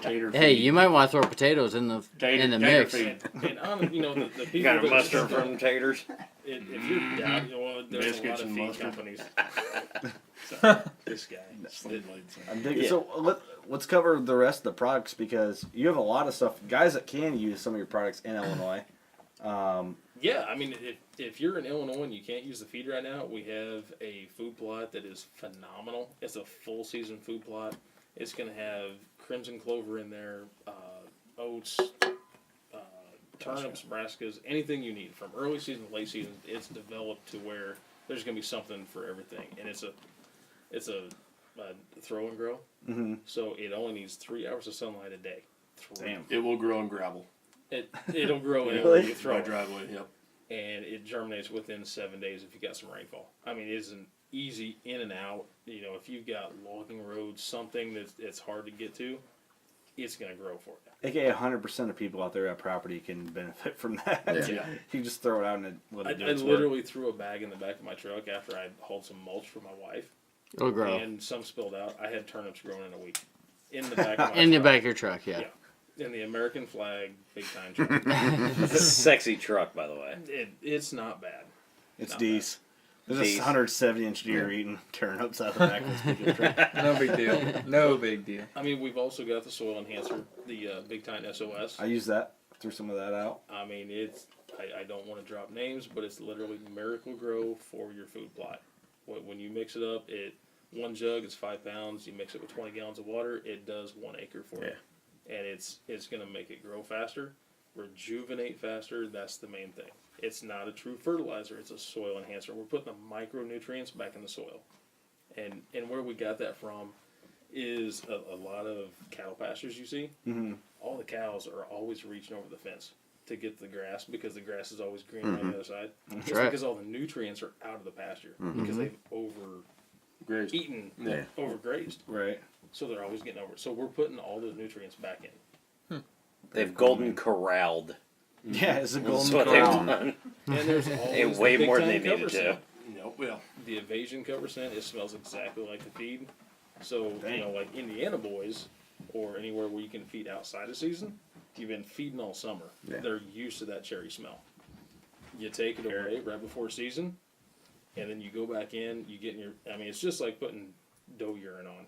Tater Hey, feed. you might want to throw potatoes in the Tater mix. feed. And the people You got a that- mustard from taters. If you're down, well, there's a lot Biscuits of and feed mustard. companies. So, this guy. I'm digging. Yeah. So let's cover the rest of the products because you have a lot of stuff. Guys that can use some of your products in Illinois. Yeah, I mean, if you're in Illinois and you can't use the feed right now, we have a food plot that is phenomenal. It's a full season food plot. It's going to have crimson clover in there, oats, turnips, brassicas, anything you need from early season to late season. It's developed to where there's going to be something for everything, and it's a throw and grow. Mm-hmm. So it only needs 3 hours of sunlight a day. Damn. It will grow in gravel. It'll grow in Really? you throw My it. driveway, yep. And it germinates within 7 days if you got some rainfall. I mean, it's an easy in and out. You know, if you've got logging roads, something that's hard to get to, it's going to grow for you. AKA 100% of people out there at property can benefit from that. Yeah. You just throw it out and let I it do its work. literally threw a bag in the back of my truck after I hauled some mulch for my wife, It'll grow. and some spilled out. I had turnips growing in a week in the back of my In the truck. back of your truck, yeah. Yeah. In the American flag, big time truck. Sexy truck, by the way. It's not bad. It's Not D's. There's D's. a 170-inch deer eating turnips out of the back of this pickup truck. No big deal. No big deal. I mean, we've also got the soil enhancer, the Big Time SOS. I use that. Threw some of that out. I mean, I don't want to drop names, but it's literally Miracle Grow for your food plot. When you mix it up, one jug is 5 pounds. You mix it with 20 gallons of water, it does 1 acre for you. And it's going to make it grow faster, rejuvenate faster. That's the main thing. It's not a true fertilizer. It's a soil enhancer. We're putting the micronutrients back in the soil. And where we got that from is a lot of cattle pastures you see. Mm-hmm. All the cows are always reaching over the fence to get the grass because the grass is always green on the other side. It's right. because all the nutrients are out of the pasture because they've Grazed. overeaten, Yeah. overgrazed. Right. So they're always getting over it. So we're putting all those nutrients back in. They've golden corralled. Yeah, it's a That's golden what they've corral. done. And there's always way the big more than time they cover needed to. scent. Nope, well. The evasion cover scent, it smells exactly like the feed. So, Dang. like Indiana boys or anywhere where you can feed outside of season, you've been feeding all summer. Yeah. They're used to that cherry smell. You take it away right before season, and then you go back in, you get in your, I mean, it's just like putting doe urine on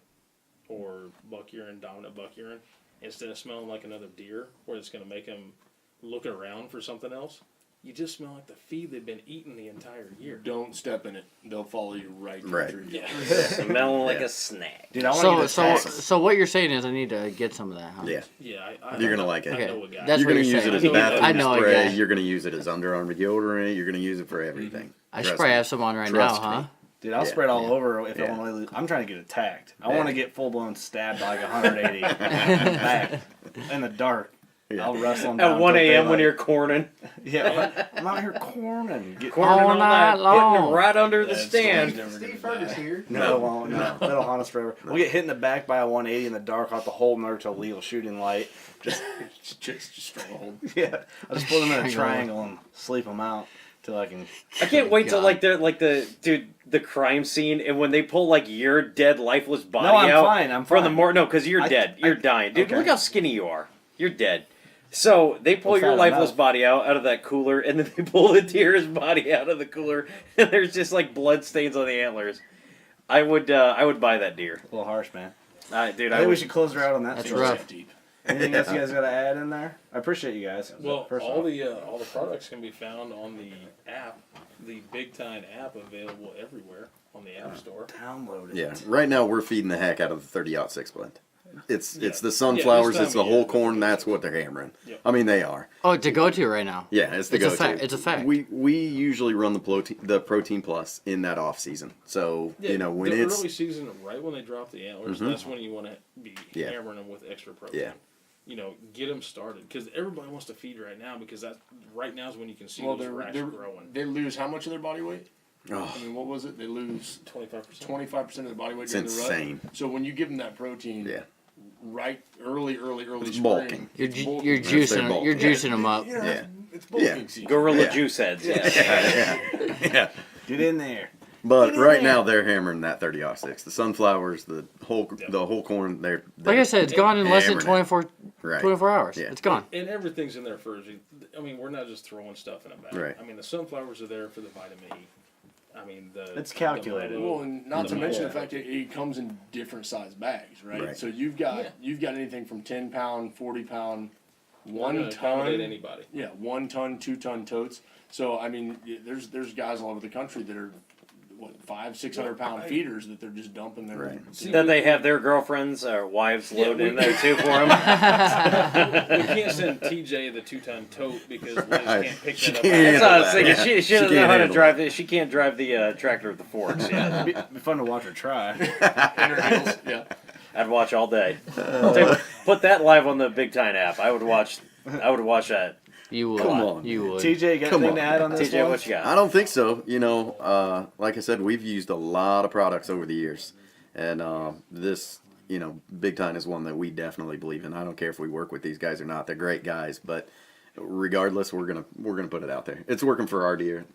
or buck urine, dominant buck urine. Instead of smelling like another deer where it's going to make them look around for something else, you just smell like the feed they've been eating the entire year. Don't step in it. They'll follow you right to Right. the tree. Yeah. Smelling like a snack. Dude, I want to So, get a so, tax. so what you're saying is I need to get some of that, huh? Yeah. Yeah, You're gonna like it. I know Okay, a guy. that's You're what gonna you're use saying. it as I know bathroom I know a spray. guy. You're gonna use it as underarm deodorant. You're gonna use it for everything. I Trust should probably me. have some on right Trust now, huh? me. Dude, I'll Yeah, spread all yeah. over if Yeah. Illinois loses. I'm trying to get attacked. I Yeah. want to get full blown stabbed by like 180 back in the dark. Yeah. I'll wrestle them down. At 1 till a.m. when daylight. you're corning. Yeah, I'm out here corning. Corning all night night. long. Hitting them right under the That stand. story's never Steve gonna Fergus die. here. No, it won't. No, that'll haunt us forever. We'll get hit in the back by a 180 in the dark. I'll have to hold them there till lethal shooting light. Just Just stronghold. yeah, I'll just put them in a Strangle 'em. triangle and sleep them out till I can. I can't wait till God. the crime scene and when they pull like your dead lifeless body No, I'm out fine. I'm from the fine. morgue. No, because you're I- dead. You're dying, dude. okay. Look how skinny you are. You're dead. So they pull Well, your fat lifeless enough. body out of that cooler, and then they pull the deer's body out of the cooler, and there's just like blood stains on the antlers. I would buy that deer, A little harsh, man. dude. I I think we would. should close her out on that. That's story. rough. Deep. Anything else you guys got to add in there? I appreciate you guys. Well, First all off. the products can be found on the app, the Big Time app, available everywhere on the App Store. download it. Yeah. Right now we're feeding the heck out of the 30-06 blend. It's Yeah. the sunflowers. Yeah, this it's the time of whole year, corn. but- That's what they're hammering. Yep. I mean, they are. Oh, to go to right now. Yeah, it's the It's a go-to. fact. It's a fact. We usually run the protein plus in that off season. So Yeah, when the it's early season, right when they drop the antlers, that's when you want to be Yeah. hammering them with extra protein. Yeah. You know, get them started because everybody wants to feed right now because that right now is when you can see Well, those racks they're growing. they lose how much of their body weight? oh, I mean, what was it? They lose 25%. 25% of their body weight It's during the rut. insane. So when you give them that protein, yeah. right early It's spring, bulking. You're, it's bulking. you're That's their juicing. bulk. You're juicing them up. Yeah, Yeah. it's bulking Yeah. season. Gorilla Yeah. juice heads. Yeah. Yeah. Get in there. But right now they're hammering that 30-06. The sunflowers, the whole corn. They're Like I said, it's gone in less than hammering it. 24 hours. Yeah. It's gone. And everything's in there for us. I mean, we're not just throwing stuff in a bag. Right. I mean, the sunflowers are there for the vitamin E. I mean, It's calculated. the Well, and not to mention the Yeah. fact that it comes in different size bags, right? Right. So you've got anything from 10-pound, 40-pound, We're 1 gonna accommodate ton, anybody. 1 ton, 2 ton totes. So I mean, there's guys all over the country that are 500-600 pound feeders that they're just dumping their. Right. That they have their girlfriends or wives load in there too for them. We can't send TJ the 2-ton tote because Liz can't pick She that up. can't. That's what I was that, thinking. yeah. She doesn't She know can't how to handle drive it. She can't drive the tractor with the forks. Yeah, It'd be fun to watch her try. Yeah. I'd watch all day. Put that live on the Big Time app. I would watch that. You would. Come on. You would. TJ, got Come anything to on. add on this TJ, one? what you got? I don't think so. You know, like I said, we've used a lot of products over the years, and this, you know, Big Time is one that we definitely believe in. I don't care if we work with these guys or not; they're great guys. But regardless, we're gonna put it out there. It's working for our deer.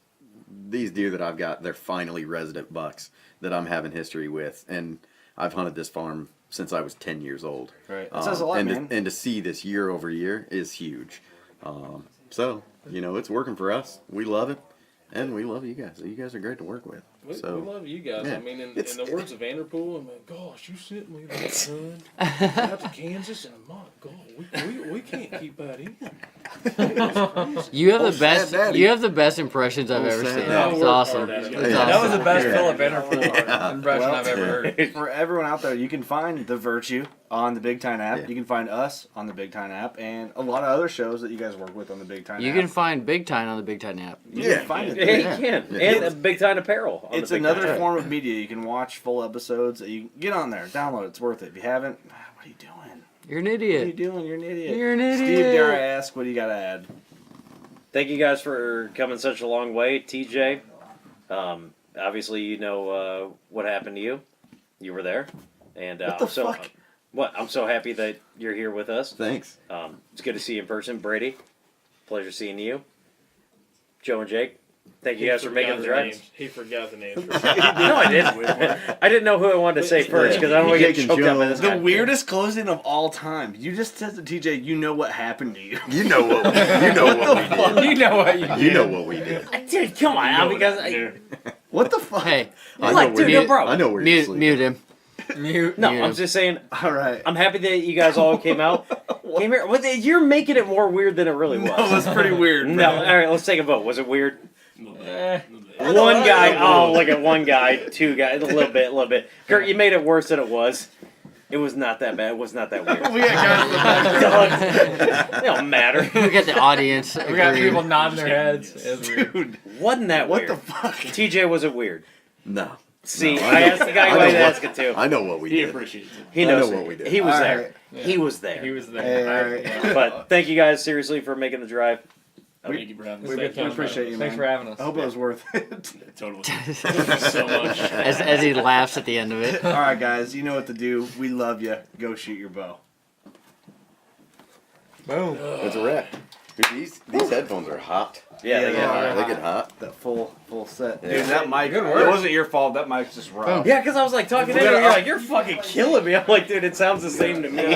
These deer that I've got, they're finally resident bucks that I'm having history with, and I've hunted this farm since I was 10 years old. Right. That says a lot, and man. and to see this year over year is huge. So, you know, it's working for us. We love it, and we love you guys. You guys are great to work with. We So, love you guys. yeah. I mean, in It's- the words of Vanderpool, I'm like, gosh, you sent me that son out to Kansas, and my God, we can't keep that in. You have Oh, the best. sad daddy. You have the best impressions I've Oh, ever sad seen. daddy. It's Work awesome. hard at it. It's Yeah. That was awesome. the best Yeah. Philip Vanderpool impression I've ever heard. For everyone out there, you can find The Virtue on the Big Time app. Yeah. You can find us on the Big Time app, and a lot of other shows that you guys work with on the Big Time You app. can find Big Time on the Big Time app. You Yeah. can find it. Yeah, there. you can. Yeah. And a Big Time apparel. On It's the Big another Time. form of media. You can watch full episodes. You can get on there, download it. It's worth it. If you haven't, what are you doing? You're an What are you idiot. doing? You're an idiot. You're an Steve, idiot. dare I ask, what do you got to add? Thank you guys for coming such a long way, TJ. Obviously, you know what happened to you. You were there, and What the I'm so fuck? I'm so happy that you're here with us. thanks. It's good to see you in person, Brady. Pleasure seeing you, Joe and Jake. Thank you guys for making the drive. He forgot the names. No, I didn't. I didn't know who I wanted to say first because I don't want to get Jake and choked up by Joe. this The guy. weirdest closing of all time. You just said to TJ, you know what happened to you. You know what we did. You know what you You know what we did. Dude, come on, because What the fuck? Hey, I Like, know dude, where no, bro. I know where you're mute, sleeping. mute him. mute. no, Yeah. I'm just saying. All right. I'm happy that you guys all came out. Came here. You're making it more weird than it really was. That was pretty weird. No, all right, let's take a vote. Was it weird? Eh, One guy. Oh, look at one guy, two guys, a little bit. Kurt, you made it worse than it was. It was not that bad. It was not that weird. We got guys in the back. It don't matter. We got the audience. we got agreed. people nodding their heads. It was weird. Dude, Wasn't that what weird? the fuck? TJ, was it weird? No. See, No, I know- asked the guy who I I know asked what- it to. I know what we He did. appreciates it. He I knows know it. what we did. He was All there. right. He was there. He was there. Hey, But thank you guys seriously for making the drive. Thank you for having It was us. a good time. appreciate you, Thanks man. for having us. I hope it was worth it. Totally. Thank you so much. As he laughs at the end of it. All right, guys, you know what to do. We love you. Go shoot your bow. Boom. It's a wrap. Dude, these headphones are hot. Yeah, they Yeah, get they hard. are. They get hot. That full set. Yeah. Dude, that mic. Good work. It wasn't your fault. That mic's just rough. Yeah, because I was like talking to We him, gotta and you're up- like, you're fucking killing me. I'm like, dude, it sounds the same to me.